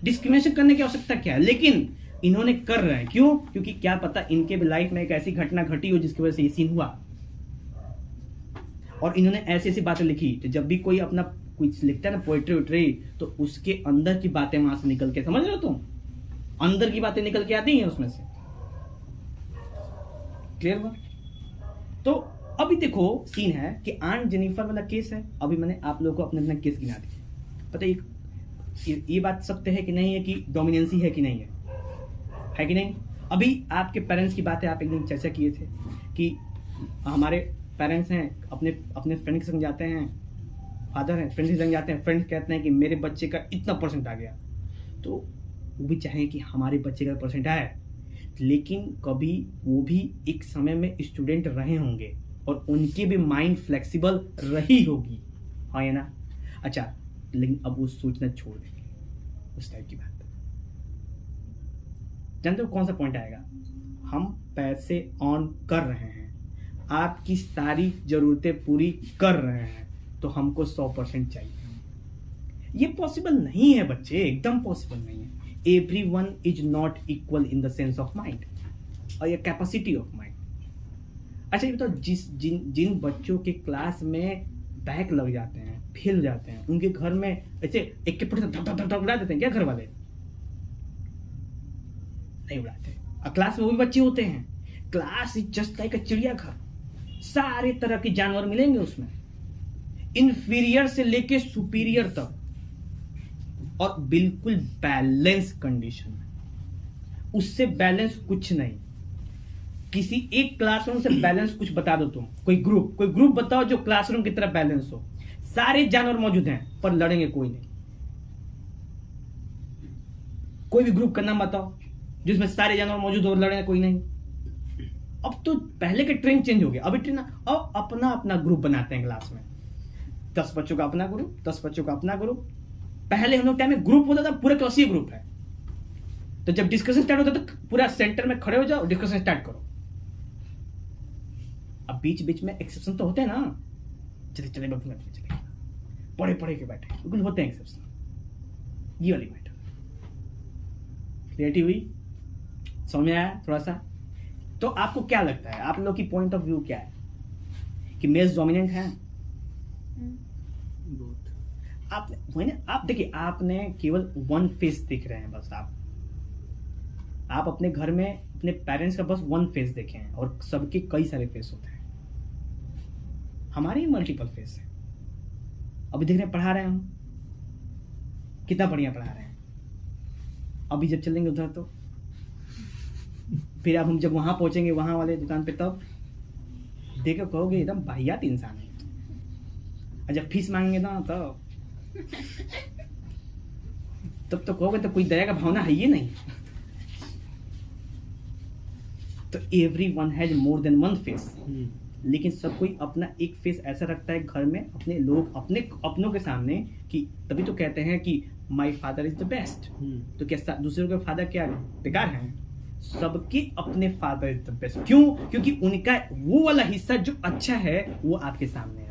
डिस्क्रिमिनेशन करने की आवश्यकता क्या है, लेकिन इन्होंने कर रहे हैं, क्यों? क्योंकि क्या पता इनके भी लाइफ में एक ऐसी घटना घटी हो जिसकी वजह से ये सीन हुआ, और इन्होंने ऐसी ऐसी बातें लिखी। तो जब भी कोई अपना कुछ लिखता है ना, पोएट्री वोट्री, तो उसके अंदर की बातें वहां से निकल के, समझ रहे हो तुम, अंदर की बातें निकल के आती हैं उसमें से। क्लियर हुआ? तो अभी देखो सीन है कि आंट जेनिफर वाला केस है। अभी मैंने आप लोगों को अपने अपना केस गिना दिया। पता है ये बात सत्य है कि नहीं है, कि डोमिनेंसी है कि नहीं है कि नहीं? अभी आपके पेरेंट्स की बातें आप एक दिन चर्चा किए थे कि हमारे पेरेंट्स हैं, अपने अपने फ्रेंड के संग जाते हैं, फादर हैं, फ्रेंड के संग जाते हैं, फ्रेंड्स कहते हैं कि मेरे बच्चे का इतना परसेंट आ गया, तो वो भी चाहें कि हमारे बच्चे का परसेंट आए, लेकिन कभी वो भी एक समय में स्टूडेंट रहे होंगे और उनकी भी माइंड फ्लेक्सिबल रही होगी, हाँ या ना? अच्छा, लेकिन अब वो सोचना छोड़ देंगे उस टाइप की बात। जानते हो कौन सा पॉइंट आएगा? हम पैसे ऑन कर रहे हैं, आपकी सारी जरूरतें पूरी कर रहे हैं, तो हमको 100% चाहिए। ये पॉसिबल नहीं है बच्चे, एकदम पॉसिबल नहीं है। Everyone is not equal in the sense of mind और या कैपेसिटी ऑफ माइंड। अच्छा ये बताओ, जिन बच्चों के क्लास में बैक लग जाते हैं, फेल जाते हैं, उनके घर में ऐसे एक के पट उड़ा देते हैं क्या घर वाले? नहीं उड़ाते। क्लास में वो भी बच्चे होते हैं। क्लास इज जस्ट लाइक अ चिड़ियाघर, सारे तरह के जानवर मिलेंगे उसमें, इंफीरियर से लेके सुपीरियर तक, और बिल्कुल बैलेंस कंडीशन में। उससे बैलेंस कुछ नहीं। किसी एक क्लासरूम से बैलेंस कुछ बता दो तुम, कोई ग्रुप बताओ जो क्लासरूम की तरह बैलेंस हो। सारे जानवर मौजूद हैं पर लड़ेंगे कोई नहीं। कोई भी ग्रुप का नाम बताओ जिसमें सारे जानवर मौजूद हो, लड़ेंगे कोई नहीं। अब तो पहले के ट्रेंड चेंज हो गया। अभी ट्रेंड अब अपना अपना ग्रुप बनाते हैं क्लास में, 10 बच्चों का अपना ग्रुप, 10 बच्चों का अपना ग्रुप। पहले हम लोग टाइम में ग्रुप होता था, पूरा क्लास ही ग्रुप है, तो जब डिस्कशन स्टार्ट होता तो पूरा सेंटर में खड़े हो जाओ, डिस्कशन स्टार्ट करो। अब बीच बीच में एक्सेप्शन तो होते हैं ना, चले पढ़े के बैठे, बिल्कुल होते हैं एक्सेप्शन। ये वाली मैटर क्लियरिटी हुई, समझ में आया थोड़ा सा? तो आपको क्या लगता है, आप लोग की पॉइंट ऑफ व्यू क्या है कि मेल्स डोमिनेंट है? आप देखिए, आपने केवल वन फेस दिख रहे हैं बस। आप अपने घर में अपने पेरेंट्स का बस वन फेस देखे हैं, और सबके कई सारे फेस होते हैं। हमारे ही मल्टीपल फेस है। अभी देख रहे हैं पढ़ा रहे हैं हम, कितना बढ़िया पढ़ा रहे हैं। अभी जब चलेंगे उधर तो फिर अब हम जब वहां पहुंचेंगे वहां वाले दुकान पे, तब देखो कहोगे एकदम वाहियात इंसान है। और जब फीस मांगेंगे ना तब तो कहोगे तो कोई दया का भावना है ही नहीं। तो everyone has more than one face, लेकिन सब कोई अपना एक फेस ऐसा रखता है घर में अपने लोग अपनों के सामने, कि तभी तो कहते हैं कि my father is the best. तो क्या दूसरों के फादर क्या बेकार हैं? सबके अपने फादर इज द बेस्ट। क्यों? क्योंकि उनका वो वाला हिस्सा जो अच्छा है वो आपके सामने है।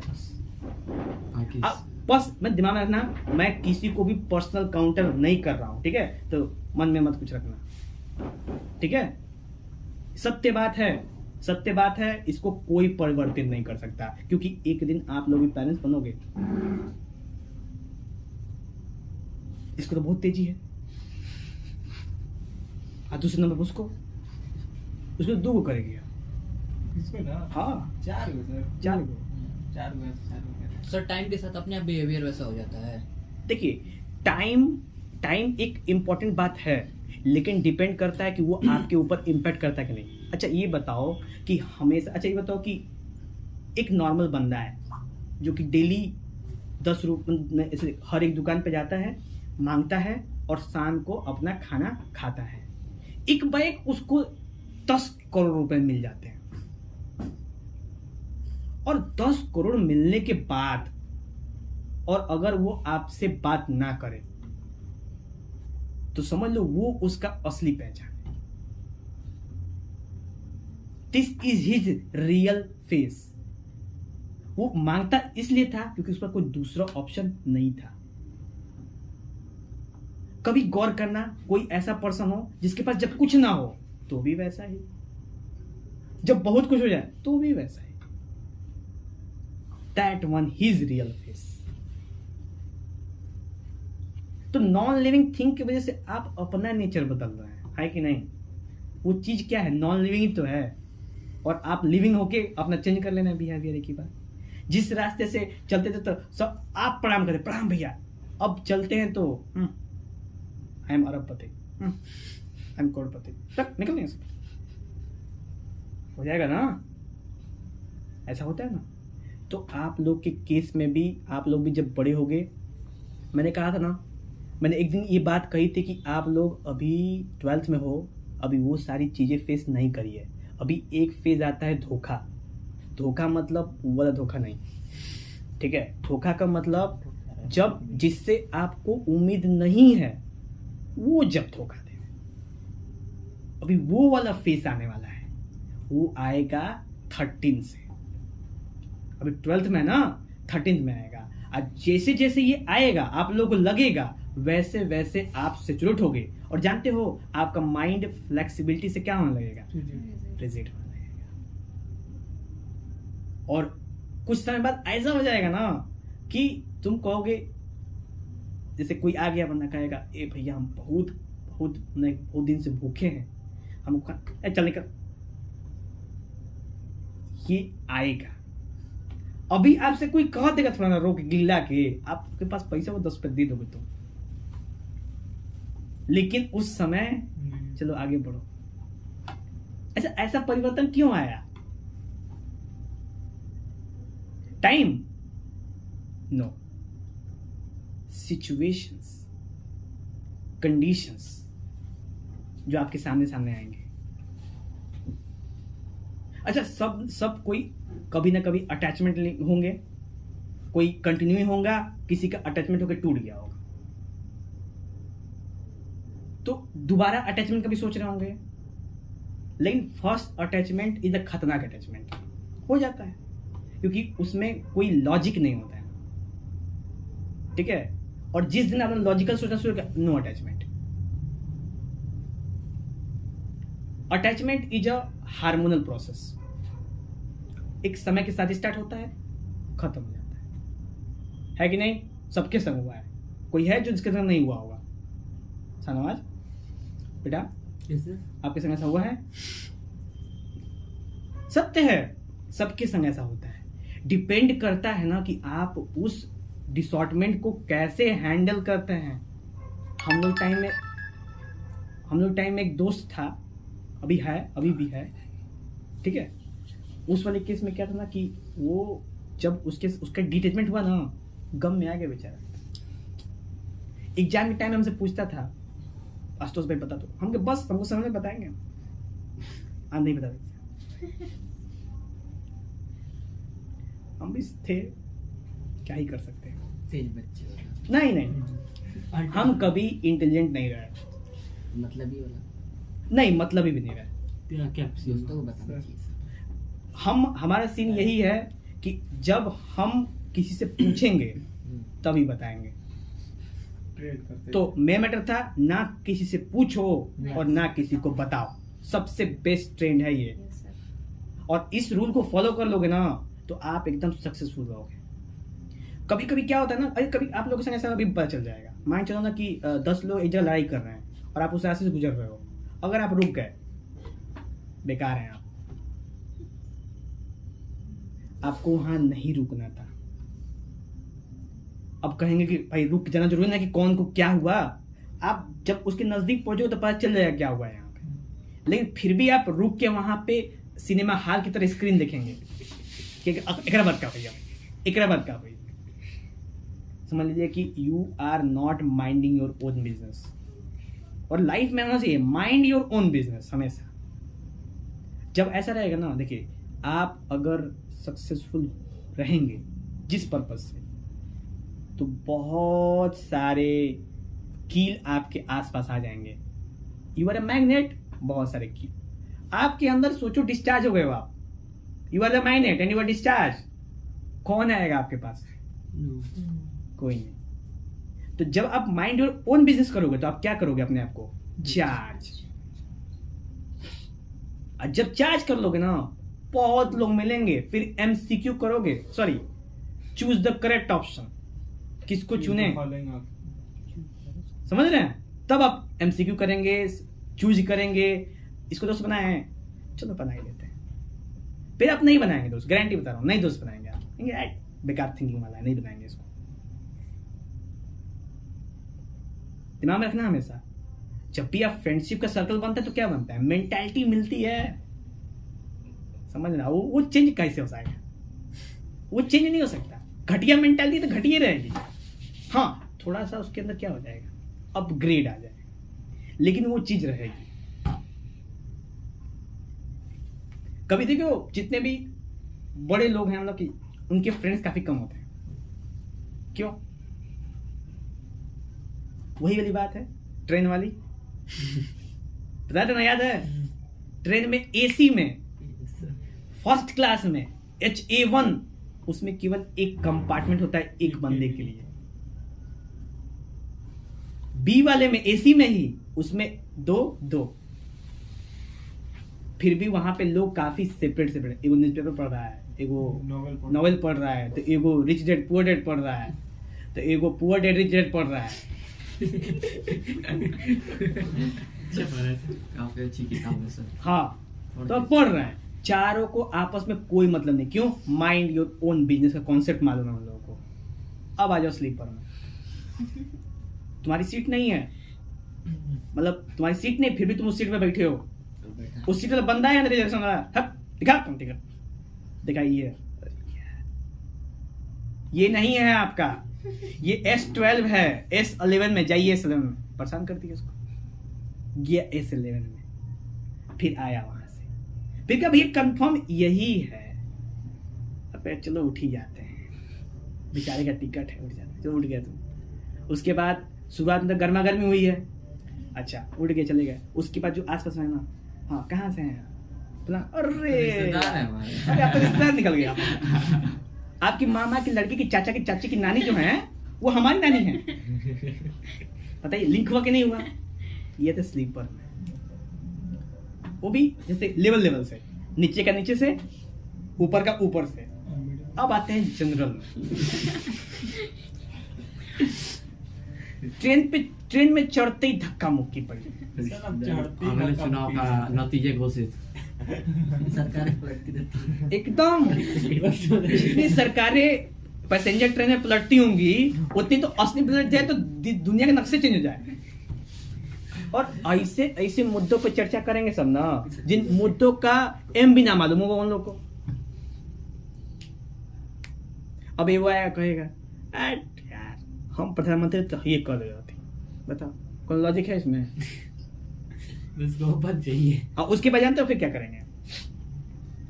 बस मैं दिमाग में रखना, मैं किसी को भी पर्सनल काउंटर नहीं कर रहा हूं, ठीक है? तो मन में मत कुछ रखना, ठीक है? सत्य बात है, इसको कोई परिवर्तित नहीं कर सकता, क्योंकि एक दिन आप लोग भी पेरेंट्स बनोगे। इसको तो बहुत तेजी है, और दूसरे नंबर उसको दो करेगी इसको ना हाँ 4 चार सर टाइम के साथ अपने आप बिहेवियर वैसा हो जाता है। देखिए टाइम एक इम्पॉर्टेंट बात है, लेकिन डिपेंड करता है कि वो आपके ऊपर इम्पैक्ट करता है कि नहीं। अच्छा ये बताओ कि एक नॉर्मल बंदा है जो कि डेली 10 रुपये ऐसे हर एक दुकान पे जाता है, मांगता है और शाम को अपना खाना खाता है। एक बैग उसको 10 करोड़ रुपए मिल जाते हैं, और 10 करोड़ मिलने के बाद और अगर वो आपसे बात ना करे तो समझ लो वो उसका असली पहचान है। This is his real face. वो मांगता इसलिए था क्योंकि उस पर कोई दूसरा ऑप्शन नहीं था। कभी गौर करना, कोई ऐसा पर्सन हो जिसके पास जब कुछ ना हो तो भी वैसा ही, जब बहुत कुछ हो जाए तो भी वैसा ही। That one his real face. तो नॉन लिविंग थिंग की वजह से आप अपना नेचर बदल रहे हैं, है कि नहीं? वो चीज क्या है? नॉन लिविंग ही तो है, और आप लिविंग होके अपना चेंज कर लेना बिहेवियर की बात। जिस रास्ते से चलते थे तो सब आप प्रणाम करें, प्रणाम भैया, अब चलते हैं तो आई एम अरबपति, आई एम करोड़पति, तक निकल नहीं सकते। हो जाएगा ना? ऐसा होता है ना? तो आप लोग के केस में भी, आप लोग भी जब बड़े हो गए, मैंने कहा था ना, मैंने एक दिन ये बात कही थी कि आप लोग अभी 12th में हो, अभी वो सारी चीज़ें फेस नहीं करी है। अभी एक फेज आता है धोखा मतलब वो वाला धोखा नहीं, ठीक है? धोखा का मतलब जब जिससे आपको उम्मीद नहीं है वो जब धोखा दे, अभी वो वाला फेस आने वाला है। वो आएगा 13 से, अभी 12th में ना, 13th में आएगा। और जैसे जैसे ये आएगा आप लोगों को लगेगा वैसे वैसे आप सेचुरेट हो गए, और जानते हो आपका माइंड फ्लेक्सिबिलिटी से क्या होने लगेगा? रिजिड होने लगेगा। और कुछ समय बाद ऐसा हो जाएगा ना कि तुम कहोगे, जैसे कोई आ गया बंदा कहेगा, ए भैया हम बहुत दिन से भूखे हैं, हमको चल निकल। ये आएगा। अभी आपसे कोई कह देगा थोड़ा ना रोक गिल्ला के, आपके पास पैसा वो 10 पे दे दोगे तुम, लेकिन उस समय चलो आगे बढ़ो। ऐसा परिवर्तन क्यों आया? टाइम? नो, सिचुएशंस, कंडीशंस जो आपके सामने आएंगे। अच्छा, सब कोई कभी ना कभी अटैचमेंट होंगे, कोई कंटिन्यू होगा, किसी का अटैचमेंट होकर टूट गया होगा, तो दोबारा अटैचमेंट का भी सोच रहे होंगे। लेकिन फर्स्ट अटैचमेंट इज द खतरनाक अटैचमेंट हो जाता है, क्योंकि उसमें कोई लॉजिक नहीं होता है, ठीक है? और जिस दिन आपने लॉजिकल सोचना शुरू किया, no attachment. Attachment is a hormonal process. एक समय के साथ स्टार्ट होता है, खत्म हो जाता है कि नहीं? सबके संग हुआ है, कोई है जो जिसके संग नहीं हुआ होगा? शाहनवाज बेटा, आपके संग ऐसा हुआ है? सत्य है, सबके संग ऐसा होता है। डिपेंड करता है ना कि आप उस डिसऑर्डरमेंट को कैसे हैंडल करते हैं। हम लोग टाइम में एक दोस्त था, अभी भी है, ठीक है। उस वाले केस में क्या था ना कि वो जब उसका डिटैचमेंट हुआ ना, गम में आ गया बेचारा। एग्जाम के टाइम में हमसे पूछता था, आशुतोष भाई बता दो, हमको समझ में बताएंगे, आप नहीं बता सकते। हम भी थे, क्या ही कर सकते हैं। तेज बच्चे वाला। नहीं हम कभी इंटेलिजेंट नहीं रहे, मतलब ही वाला। नहीं मतलब ही भी नहीं रहे। दोस्तों को बताना चाहिए। हमारा सीन यही है कि जब हम किसी से पूछेंगे तभी बताएंगे। तो मेरा मैटर था ना किसी से पूछो और ना किसी को बताओ, सबसे बेस्ट ट्रेंड है ये। Yes, sir. और इस रूल को फॉलो कर लोगे ना तो आप एकदम सक्सेसफुल रहोगे। कभी कभी क्या होता है ना, अरे कभी आप लोगों के संग ऐसा अभी पता चल जाएगा, मान चलो ना कि 10 लोग एक जगह लड़ाई कर रहे हैं और आप उस रास्ते से गुजर रहे हो, अगर आप रुक गए, बेकार हैं आप। आपको वहां नहीं रुकना था। अब कहेंगे कि भाई रुक जाना जरूरी ना कि कौन को क्या हुआ, आप जब उसके नजदीक पहुंचे तो पता चल जाएगा क्या हुआ है यहाँ पे। लेकिन फिर भी आप रुक के वहां पे सिनेमा हॉल की तरह स्क्रीन देखेंगे कि एकरा बात का भैया, एकरा बात का भैया। समझ लीजिए कि you are not minding your own business. और लाइफ में होना चाहिए माइंड योर ओन बिजनेस हमेशा। जब ऐसा रहेगा ना, देखिए आप अगर सक्सेसफुल रहेंगे जिस पर्पज से, तो बहुत सारे कील आपके आसपास आ जाएंगे। यू आर ए मैग्नेट, बहुत सारे कील आपके अंदर। सोचो डिस्चार्ज हो गए हो आप, you are the magnet and you are discharge. कौन आएगा आपके पास? कोई नहीं। तो जब आप माइंड योर ओन बिजनेस करोगे तो आप क्या करोगे? अपने आप को चार्ज। और जब चार्ज कर लोगे ना, बहुत लोग मिलेंगे, फिर एमसीक्यू करोगे, sorry choose the correct option. किसको चुने, समझ रहे हैं? तब आप एमसीक्यू करेंगे, चूज करेंगे। इसको दोस्त बनाए हैं, चलो बना ही लेते हैं। फिर आप नहीं बनाएंगे दोस्त, गारंटी बता रहा हूं, नहीं दोस्त बनाएंगे आप। बेकार थिंकिंग वाला है, नहीं बनाएंगे इसको। दिमाग में रखना हमेशा, जब भी आप फ्रेंडशिप का सर्कल बनता है तो क्या बनता है? मेंटालिटी मिलती है, समझना। वो चेंज कैसे हो जाएगा? वो चेंज नहीं हो सकता। घटिया मेंटालिटी तो घटिया रहेगी। हाँ, थोड़ा सा उसके अंदर क्या हो जाएगा, अपग्रेड आ जाएगा, लेकिन वो चीज रहेगी। कभी देखो, जितने भी बड़े लोग हैं हम लोग की, उनके फ्रेंड्स काफी कम होते हैं। क्यों? वही वाली बात है, ट्रेन वाली। पता था ना, याद है? ट्रेन में एसी में फर्स्ट क्लास में HA1, उसमें केवल एक कंपार्टमेंट होता है एक बंदे के लिए। बी वाले में एसी में ही, उसमें दो। फिर भी वहां पे लोग काफी सेपरेट। एगो न्यूज़पेपर पढ़ रहा है, एगो नॉवेल पढ़ रहा है, तो एगो रिच डैड पुअर डैड पढ़ रहा है, तो एगो पुअर डैड रिच डैड पढ़ रहा है। काफी अच्छी किताब है सर। हाँ, तो पढ़ रहे हैं। चारों को आपस में कोई मतलब नहीं। क्यों? माइंड योर ओन बिजनेस का कॉन्सेप्ट मालूम है उन लोगों को। अब आ जाओ स्लीपर में। तुम्हारी सीट नहीं है, मतलब तुम्हारी सीट नहीं, फिर भी तुम उस सीट में बैठे हो। उस सीट वाला बंदा है रिजर्वेशन वाला, दिखा तुम टिकट दिखाइए। ये नहीं है आपका, ये S12 है। S11 में जाइए, S11 में परेशान करती है उसको। गया S11 में, फिर आया वहां से, फिर कब ये कंफर्म यही है। अब चलो उठ ही जाते हैं, बेचारे का टिकट है, उठ जाते हैं। चलो उठ गया तुम। उसके बाद शुरुआत में गर्मा गर्मी हुई है, अच्छा उठ गए, चले गए। उसके बाद जो आसपास में ना, हाँ कहाँ से हैं? अरे अरे आप तो रिश्तेदार निकल गया। आपकी मामा की लड़की की चाचा की चाची की नानी जो है, वो हमारी नानी है। बताइए लिंक हुआ कि नहीं हुआ? ये तो स्लीपर में, वो भी जैसे लेवल से, नीचे का नीचे से, ऊपर का ऊपर से। अब आते हैं जनरल में। ट्रेन में चढ़ते ही धक्का मुक्की पड़ी। अगले चुनाव का नतीजे घोषित। सरकार पलटती रहती है। एकदम जितनी सरकारें पैसेंजर ट्रेनें पलटती होंगी उतनी तो असली पलट जाए तो दुनिया के नक्शे चेंज हो जाए। और ऐसे ऐसे मुद्दों पर चर्चा करेंगे सब ना, जिन मुद्दों का एम भी ना मालूम होगा उन लोगों को। अब ये वो आया कहेगा यार हम प्रधानमंत्री तो ये कर रहे थे, बताओ कौन लॉजिक है इसमें? उसको बच चाहिए। और उसके बाद जानते हो फिर क्या करेंगे?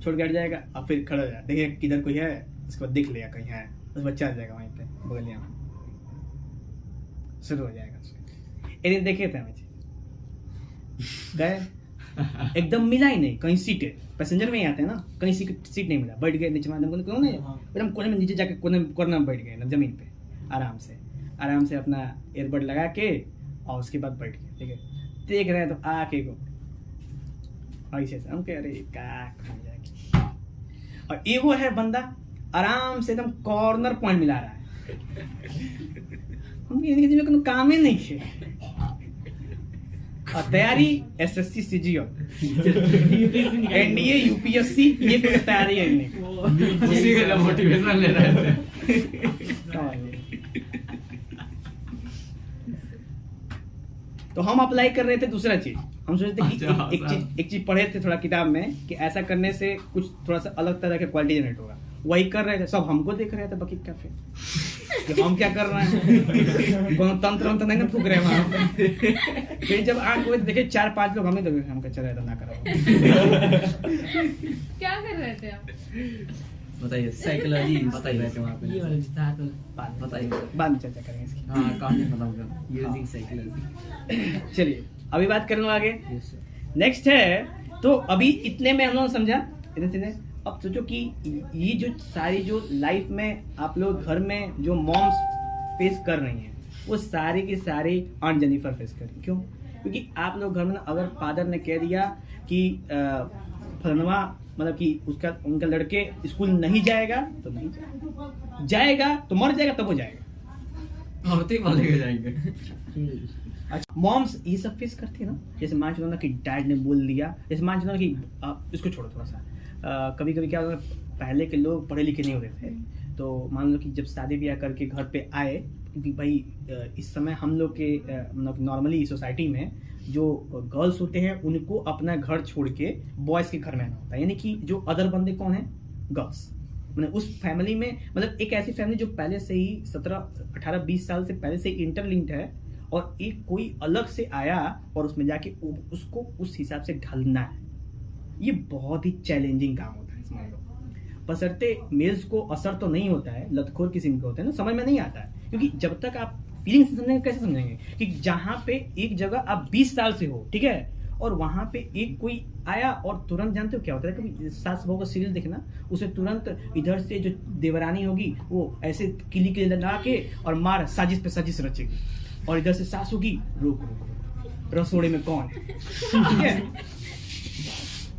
छोड़ के हट जाएगा और फिर खड़ा हो जाएगा, देखिए किधर कोई है, उसके बाद देख लिया कहीं है, उस बच्चा आ जाएगा वहीं पे बगलिया में, शुरू हो जाएगा। एक दिन देखे थे हमें, गए एकदम मिला ही नहीं, कहीं सीट है, पैसेंजर में ही आते हैं ना, कहीं सीट नहीं मिला, बैठ गए नीचे में, कौन है एकदम कोने में, नीचे जाके कोने में बैठ गए ना जमीन पे, आराम से अपना एयरबड लगा के, और उसके बाद बैठ गए। ठीक है, देख रहे हैं तो आके को ऐसे हम कह रहे क्या, और एगो है बंदा आराम से एकदम कॉर्नर पॉइंट मिला रहा है, हम इनके में काम ही नहीं किए। और तैयारी एसएससी सीजीएल एनडीए यूपीएससी ये कोई तैयारी है नहीं, उसी के लिए मोटिवेशन ले रहे थे। तो हम अप्लाई कर रहे थे दूसरा चीज, हम सोचते थे कि अच्छा, एक चीज पढ़े थे थोड़ा किताब में कि ऐसा करने से कुछ थोड़ा सा अलग तरह का क्वालिटी जनरेट होगा, वही कर रहे थे, सब हमको देख रहे थे बकी कैफे कि हम क्या कर रहे हैं, कौन तंत्र नहीं ना फूक रहे हैं वहां पे। फिर जब आंख हुए देखे 4-5 लोग हमें देखे, हम क्या चल रहा था ना करो। क्या कर रहे थे आप? बताइए साइकोलॉजी बताइए वहाँ पे। ये वाला जितना तो बताइए। बाद में चर्चा करेंगे इसकी। हाँ कहानी बताऊंगा। Using psychology. चलिए अभी बात करने आगे, यस सर। नेक्स्ट है, तो अभी इतने में हम लोग समझा इतने। अब सोचो कि ये जो सारी जो लाइफ में आप लोग घर में जो मॉम्स फेस कर रही हैं, वो सारी की सारी ऑन जेनिफर फेस कर रही। क्यों? क्योंकि आप लोग घर में अगर फादर ने कह दिया कि फलनवा मतलब कि उनका लड़के स्कूल नहीं जाएगा तो नहीं जाएगा, जाएगा तो मर जाएगा तब हो जाएगा, औरतें वाले के जाएंगे। अच्छा, मॉम्स ये सब फेस करती है ना, जैसे मान चलो ना कि डैड ने बोल दिया, जैसे मान चलो ना कि इसको छोड़ो थोड़ा सा, कभी कभी क्या होता है, पहले के लोग पढ़े लिखे नहीं होते थे, तो मान लो कि जब शादी ब्याह करके घर पे आए, क्योंकि भाई इस समय हम लोग के मतलब नॉर्मली सोसाइटी में जो गर्ल्स होते हैं उनको अपना घर छोड़ के बॉयज़ के घर में आना होता है, यानी कि जो अदर बंदे कौन है, गर्ल्स। मतलब उस फैमिली में, मतलब एक ऐसी फैमिली जो पहले से ही 17-18-20 साल से पहले से इंटरलिंक्ड है, और एक कोई अलग से आया और उसमें जाके उसको उस हिसाब से ढलना है, ये बहुत ही चैलेंजिंग काम होता है। समझ लो, बशर्ते मेल्स को असर तो नहीं होता है, लतखोर किस्म के होते हैं ना, समझ में नहीं आता है, क्योंकि जब तक आप फीलिंग्स समझेंगे कैसे समझेंगे कि जहाँ पे एक जगह आप 20 साल से हो, ठीक है, और वहां पे एक कोई आया और तुरंत, जानते हो क्या होता है, कभी सास बहू का सीरियल देखना, उसे तुरंत इधर से जो देवरानी होगी वो ऐसे किली के लगा के और मार साजिश पे साजिश रचेगी, और इधर से सास होगी रोक रसोड़े में कौन है, ठीक है।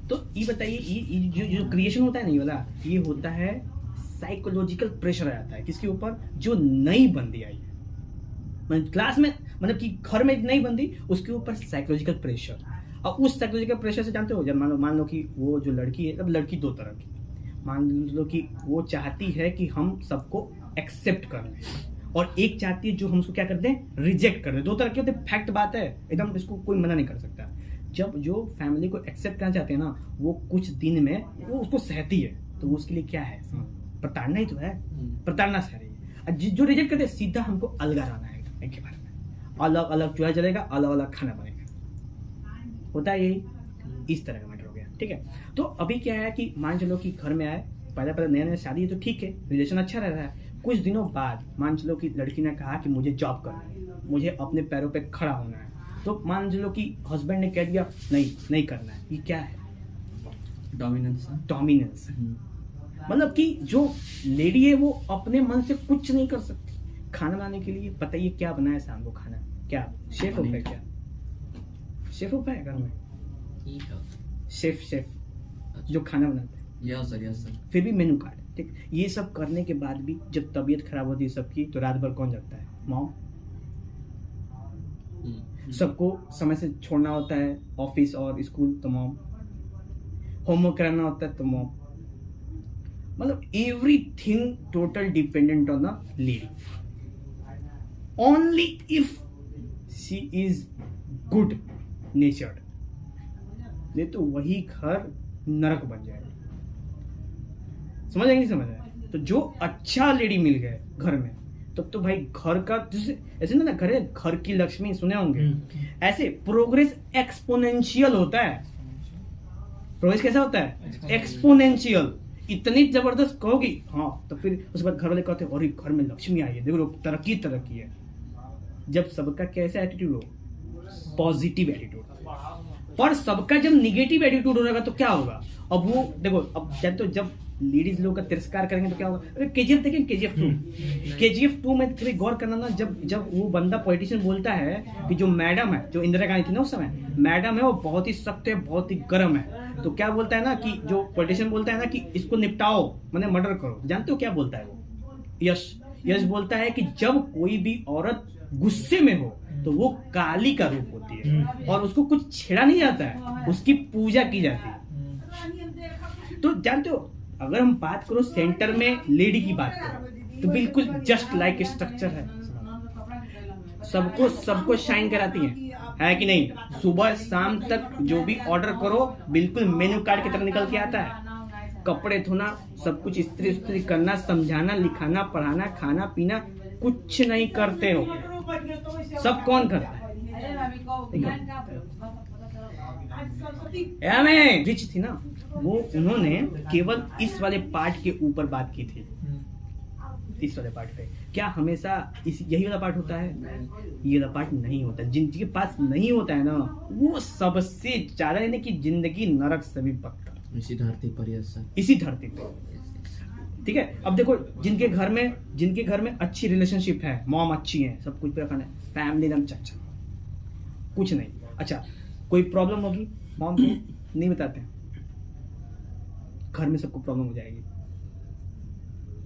तो ये बताइए, ये जो क्रिएशन होता है नहीं वाला, ये होता है साइकोलॉजिकल प्रेशर आ जाता है किसके ऊपर, जो नई बंदी आई है, मतलब क्लास में, मतलब कि घर में नई बंदी, उसके ऊपर साइकोलॉजिकल प्रेशर। और उस साइकोलॉजिकल प्रेशर से जानते हो, जब मान लो कि वो जो लड़की है, अब लड़की दो तरह की, मान लो कि वो चाहती है कि हम सबको एक्सेप्ट कर लें, और एक चाहती है जो हम उसको क्या करते हैं, रिजेक्ट कर दें। दो तरह के होते हैं, फैक्ट बात है एकदम, इसको कोई मना नहीं कर सकता। जब जो फैमिली को एक्सेप्ट करना चाहते हैं ना, वो कुछ दिन में वो उसको सहती है, तो वो उसके लिए क्या है, प्रताड़ना ही तो है, प्रताड़ना सह रही है। जो रिजेक्ट करते हैं, सीधा हमको अलगा रहना है एक के बारे में, अलग अलग चूल्हा जलेगा, अलग अलग खाना बनेगा, होता है यही, इस तरह का मैटर हो गया। ठीक है, तो अभी क्या है कि मान चलो कि घर में आए, पहले नया शादी है तो ठीक है, रिलेशन अच्छा रह रहा है, कुछ दिनों बाद मान चलो कि लड़की ने कहा कि मुझे जॉब करना है, मुझे अपने पैरों पे खड़ा होना है, तो मान चलो कि हस्बैंड ने कह दिया नहीं करना है, ये क्या है, डोमिनेंस। मतलब कि जो लेडी है वो अपने मन से कुछ नहीं कर सकती। खाना बनाने के लिए बताइए क्या बनाया शाम को खाना, क्या शेफ होता है, क्या शेफ होता है घर में, शेफ जो खाना बनाता है, यस सर। फिर भी मेनू कार्ड, ठीक, ये सब करने के बाद भी जब तबीयत खराब होती है सबकी, तो रात भर कौन जगता है, मॉम। सबको समय से छोड़ना होता है ऑफिस और स्कूल, तो मॉम। होमवर्क कराना होता है तो मॉम। मतलब everything total dependent on the lady, only if she is good नेचर्ड, नहीं तो वही घर नरक बन जाएगा। समझ आएगी, समझ आए? तो जो अच्छा लेडी मिल गए घर में, तब तो भाई घर का जैसे ऐसे ना घर की लक्ष्मी सुने होंगे, ऐसे प्रोग्रेस एक्सपोनेंशियल होता है। प्रोग्रेस कैसा होता है? एक्सपोनेंशियल। इतनी जबरदस्त कहोगी हाँ, तो फिर उसके बाद घर वाले कहते हैं अरे घर में लक्ष्मी आई है, देखो लोग तरक्की है। जब सबका कैसा एटीट्यूड हो, पॉजिटिव एटीट्यूड, पर सबका जब निगेटिव एटीट्यूड हो जाएगा तो क्या होगा? अब वो देखो, अब जब लेडीज लोग का तिरस्कार करेंगे तो क्या होगा? अरे केजीएफ देखें, केजीएफ 2 में थोड़ी गौर करना ना, जब वो बंदा पॉलिटिशियन बोलता है कि जो मैडम है, जो इंदिरा गांधी थी ना उस समय, मैडम है वो बहुत ही सख्त है, बहुत ही गर्म है, तो क्या बोलता है ना कि जो पॉलिटिशियन बोलता है ना कि इसको निपटाओ, मैंने मर्डर करो। जानते हो क्या बोलता है वो? यश बोलता है कि जब कोई भी औरत गुस्से में हो तो वो काली का रूप होती है और उसको कुछ छेड़ा नहीं जाता है, उसकी पूजा की जाती है। तो जानते हो, अगर हम बात करो सेंटर में लेडी की बात करो तो बिल्कुल जस्ट लाइक स्ट्रक्चर है, सबको शाइन कराती है कि नहीं? सुबह शाम तक जो भी ऑर्डर करो बिल्कुल मेन्यू कार्ड की तरह निकल के आता है। कपड़े धोना, सब कुछ इस्त्री करना, समझाना, लिखाना, पढ़ाना, खाना पीना, कुछ नहीं करते हो। सब कौन करता है? मैं रिच थी ना, वो उन्होंने केवल इस वाले पार्ट के ऊपर बात की थी, इस वाले पार्ट पे। क्या हमेशा यही वाला पार्ट होता है? ये वाला पार्ट नहीं होता। जिनके पास नहीं होता है ना, वो सबसे ज्यादा, यानी कि जिंदगी नरक से भी बदतर, इसी धरती पर ये सब, इसी धरती पे। ठीक है, अब देखो जिनके घर में अच्छी रिलेशनशिप है, मॉम अच्छी है, सब कुछ पे खाना है, फैमिली एकदम चच्चा, कुछ नहीं। अच्छा, कोई प्रॉब्लम होगी मॉम को नहीं बताते हैं, घर में सबको प्रॉब्लम हो जाएगी।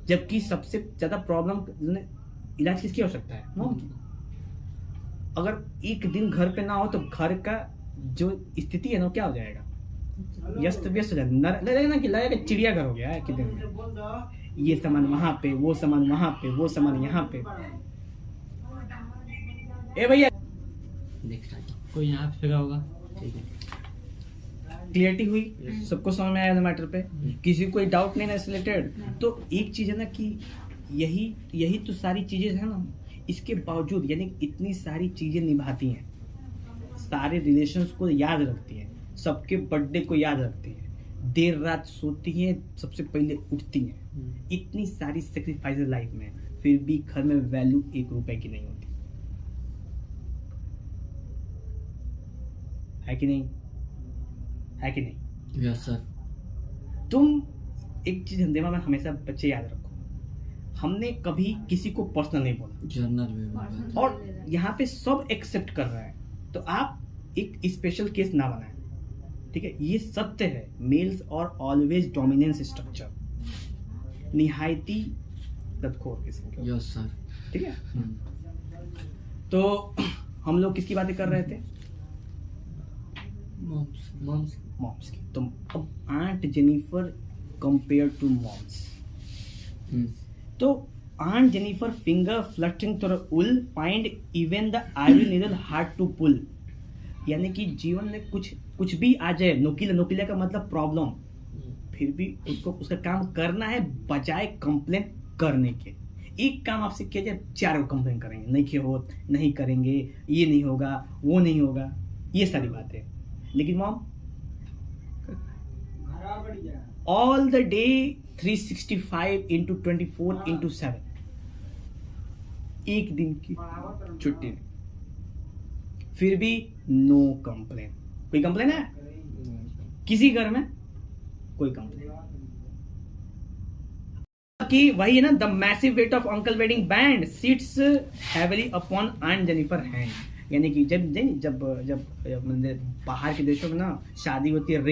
जबकि सबसे ज्यादा प्रॉब्लम इलाज किसकी हो सकता है? मॉम की। अगर एक दिन घर पे ना हो तो घर का जो स्थिति है ना, क्या हो जाएगा? व्यस्त व्यस्त हो जाएगा, लगेगा ना कि लगेगा चिड़ियाघर हो गया है कि दिन में। ये सामान वहां पे, वो सामान वहां पे, वो सामान यहाँ पे। ए भैया, नेक्स्ट टाइम कोई यहाँ पे होगा। ठीक है, क्लियरिटी हुई, सबको समझ में आया मैटर पे, किसी को कोई डाउट नहीं है रिलेटेड। तो एक चीज है ना कि यही तो सारी चीजें है ना, इसके बावजूद यानी इतनी सारी चीजें निभाती हैं, सारे रिलेशंस को याद रखती हैं, सबके बर्थडे को याद रखती हैं, देर रात सोती हैं, सबसे पहले उठती हैं, इतनी सारी सेक्रीफाइसेस लाइफ में, फिर भी घर में वैल्यू 1 रुपए की नहीं होती है कि नहीं? है कि नहीं? Yes sir. तुम एक चीज दिमाग में हमेशा बच्चे याद रखो, हमने कभी किसी को पर्सनल नहीं बोला, जर्नल में बोला। और यहाँ पे सब एक्सेप्ट कर रहा है, तो आप एक स्पेशल केस ना बनाएं। ठीक है, ये सत्य है। मेल्स और ऑलवेज डोमिनेंस स्ट्रक्चर निहायती लतखोर किस्म के। Yes sir. ठीक है, तो हम लोग किसकी बातें कर रहे थे? मॉम्स की। तो अब aunt Jennifer compare to moms, तो aunt Jennifer finger fluttering through wool find even the iron needle hard to pull. यानी कि जीवन में कुछ भी आ जाए, नोकीला का मतलब प्रॉब्लम, फिर भी उसका काम करना है बजाय कंप्लेन करने के। एक काम आपसे किया जाए, 4 कंप्लेन करेंगे, नहीं हो, नहीं करेंगे, ये नहीं होगा, वो नहीं होगा, ये सारी बातें। लेकिन mom all the day 365 into 24 into 7, एक दिन की छुट्टी में, फिर भी नो कंप्लेन। कोई कंप्लेन है किसी घर में? कोई कंप्लेन कि वही है ना, the massive weight of uncle wedding band sits heavily upon aunt Jennifer hand. यानी कि जब बाहर के देशों में ना शादी होती है,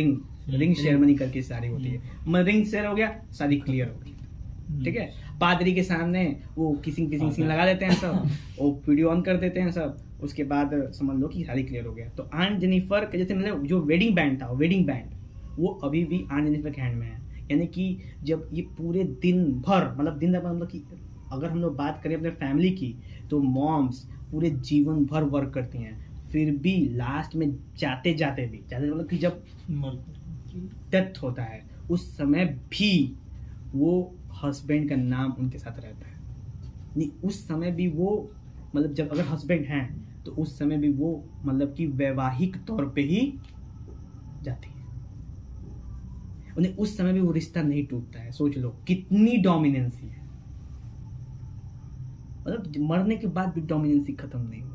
रिंग सेरेमनी करके शादी होती है, रिंग शेयर हो गया, शादी क्लियर हो गई। ठीक है, पादरी के सामने वो किसिंग लगा देते हैं सब, वो वीडियो ऑन कर देते हैं सब, उसके बाद समझ लो कि शादी क्लियर हो गया। तो आंट जेनिफर के जैसे मतलब जो वेडिंग बैंड था, वो अभी भी आंट जेनिफर के हैंड में है। यानी कि जब ये पूरे दिन भर मतलब कि अगर हम लोग बात करें अपने फैमिली की, तो मॉम्स पूरे जीवन भर वर्क करती हैं, फिर भी लास्ट में जाते जाते मतलब कि जब डेथ होता है उस समय भी वो हस्बैंड का नाम उनके साथ रहता है। नहीं, उस समय भी वो मतलब जब अगर हस्बैंड हैं तो उस समय भी वो मतलब कि वैवाहिक तौर पे ही जाती है, उन्हें उस समय भी वो रिश्ता नहीं टूटता है। सोच लो कितनी डोमिनेंसी है, मतलब मरने के बाद भी डोमिनेंसी खत्म नहीं हुई।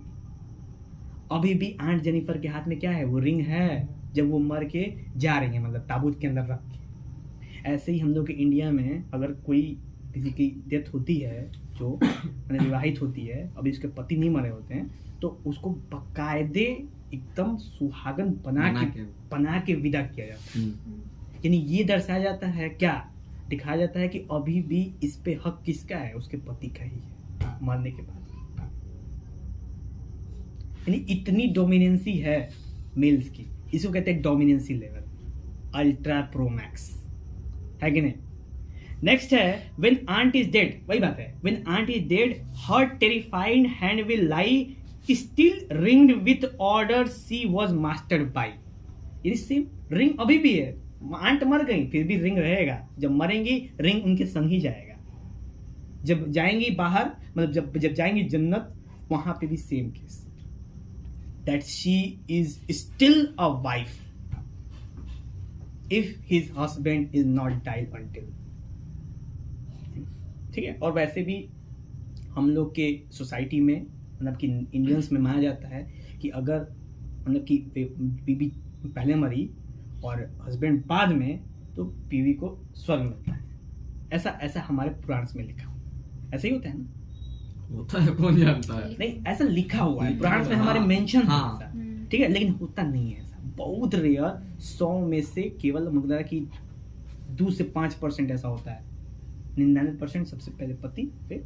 अभी भी आंट जेनिफर के हाथ में क्या है, वो रिंग है, जब वो मर के जा रही है मतलब ताबूत के अंदर रख के। ऐसे ही हम लोग के इंडिया में अगर कोई किसी की डेथ होती है जो विवाहित होती है, अभी उसके पति नहीं मरे होते हैं, तो उसको बकायदे एकदम सुहागन बना के विदा किया जाता है। यानी ये दर्शाया जाता है, क्या दिखाया जाता है कि अभी भी इस पे हक किसका है, उसके पति का ही है मरने के बाद। यानी इतनी डोमिनेंसी है मेल्स की, इसको कहते हैं dominancy level, ultra pro max, है कि नहीं। नेक्स्ट है व्हेन आंट इज डेड, वही बात है, when aunt is dead her terrified hand will lie still ringed with order she was mastered by. ये सेम रिंग अभी भी है, आंट मर गई फिर भी रिंग रहेगा, जब मरेंगी रिंग उनके संग ही जाएगा, जब जाएंगी बाहर मतलब जब जाएंगी जन्नत वहां पे भी same case, that she is still a wife if his husband is not died until. ठीक है। और वैसे भी हम लोग के सोसाइटी में मतलब कि इंडियंस में माना जाता है कि अगर मतलब कि बीवी पहले मरी और हस्बैंड बाद में, तो बीवी को स्वर्ग मिलता है। ऐसा हमारे पुराण में लिखा हुआ, ऐसा ही होता है ना? होता है, कौन जानता है। नहीं, ऐसा लिखा हुआ है पुराण में, हमारे मेंशन है ऐसा, ठीक है, लेकिन होता नहीं है ऐसा, बहुत रेयर, 100 में से केवल मतलब कि 2 से 5% ऐसा होता है, 99% सबसे पहले पति फिर।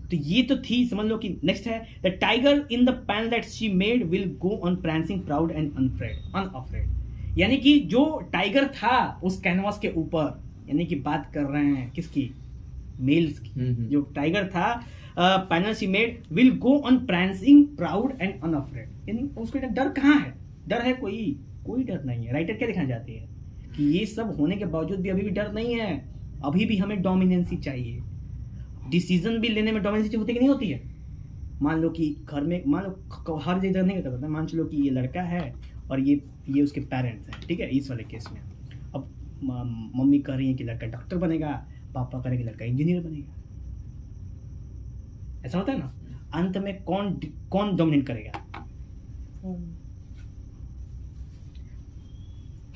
तो ये तो थी, समझ लो कि नेक्स्ट है the tiger in the pan that she made will go on prancing proud and unafraid. यानी कि जो टाइगर था उस कैनवास के ऊपर, यानी कि बात कर रहे हैं किसकी, मेल्स की, जो टाइगर था panel she made will go on prancing proud and unafraid. यानी उसको डर कहाँ है, डर है कोई डर नहीं है। राइटर क्या दिखाना चाहते हैं कि ये सब होने के बावजूद भी अभी भी डर नहीं है, अभी भी हमें डोमिनेंसी चाहिए। डिसीजन भी लेने में डोमिनेंसी होती कि नहीं होती है। मान लो कि घर में, मान लो हर जगह नहीं करता, मान लो कि ये लड़का है और ये उसके पेरेंट्स हैं, ठीक है, इस वाले केस में। अब मम्मी कह रही है कि लड़का डॉक्टर बनेगा, पापा कह रहे हैं कि लड़का इंजीनियर बनेगा, ऐसा होता है ना। अंत में कौन डोमिनेट करेगा?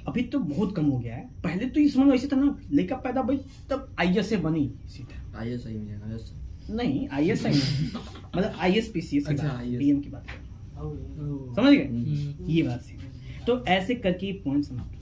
अभी तो बहुत कम हो गया है, पहले तो इस मन ऐसे था ना, लड़का पैदा भाई तब आईएएस से बनी सीधा, आईएएस सही मिलेगा नहीं, आईएएस नहीं मतलब आईएएस पीसीएस, अच्छा, पीएम की बात कर, समझ गए, ये बात थी। तो ऐसे करके पॉइंट समाप्त।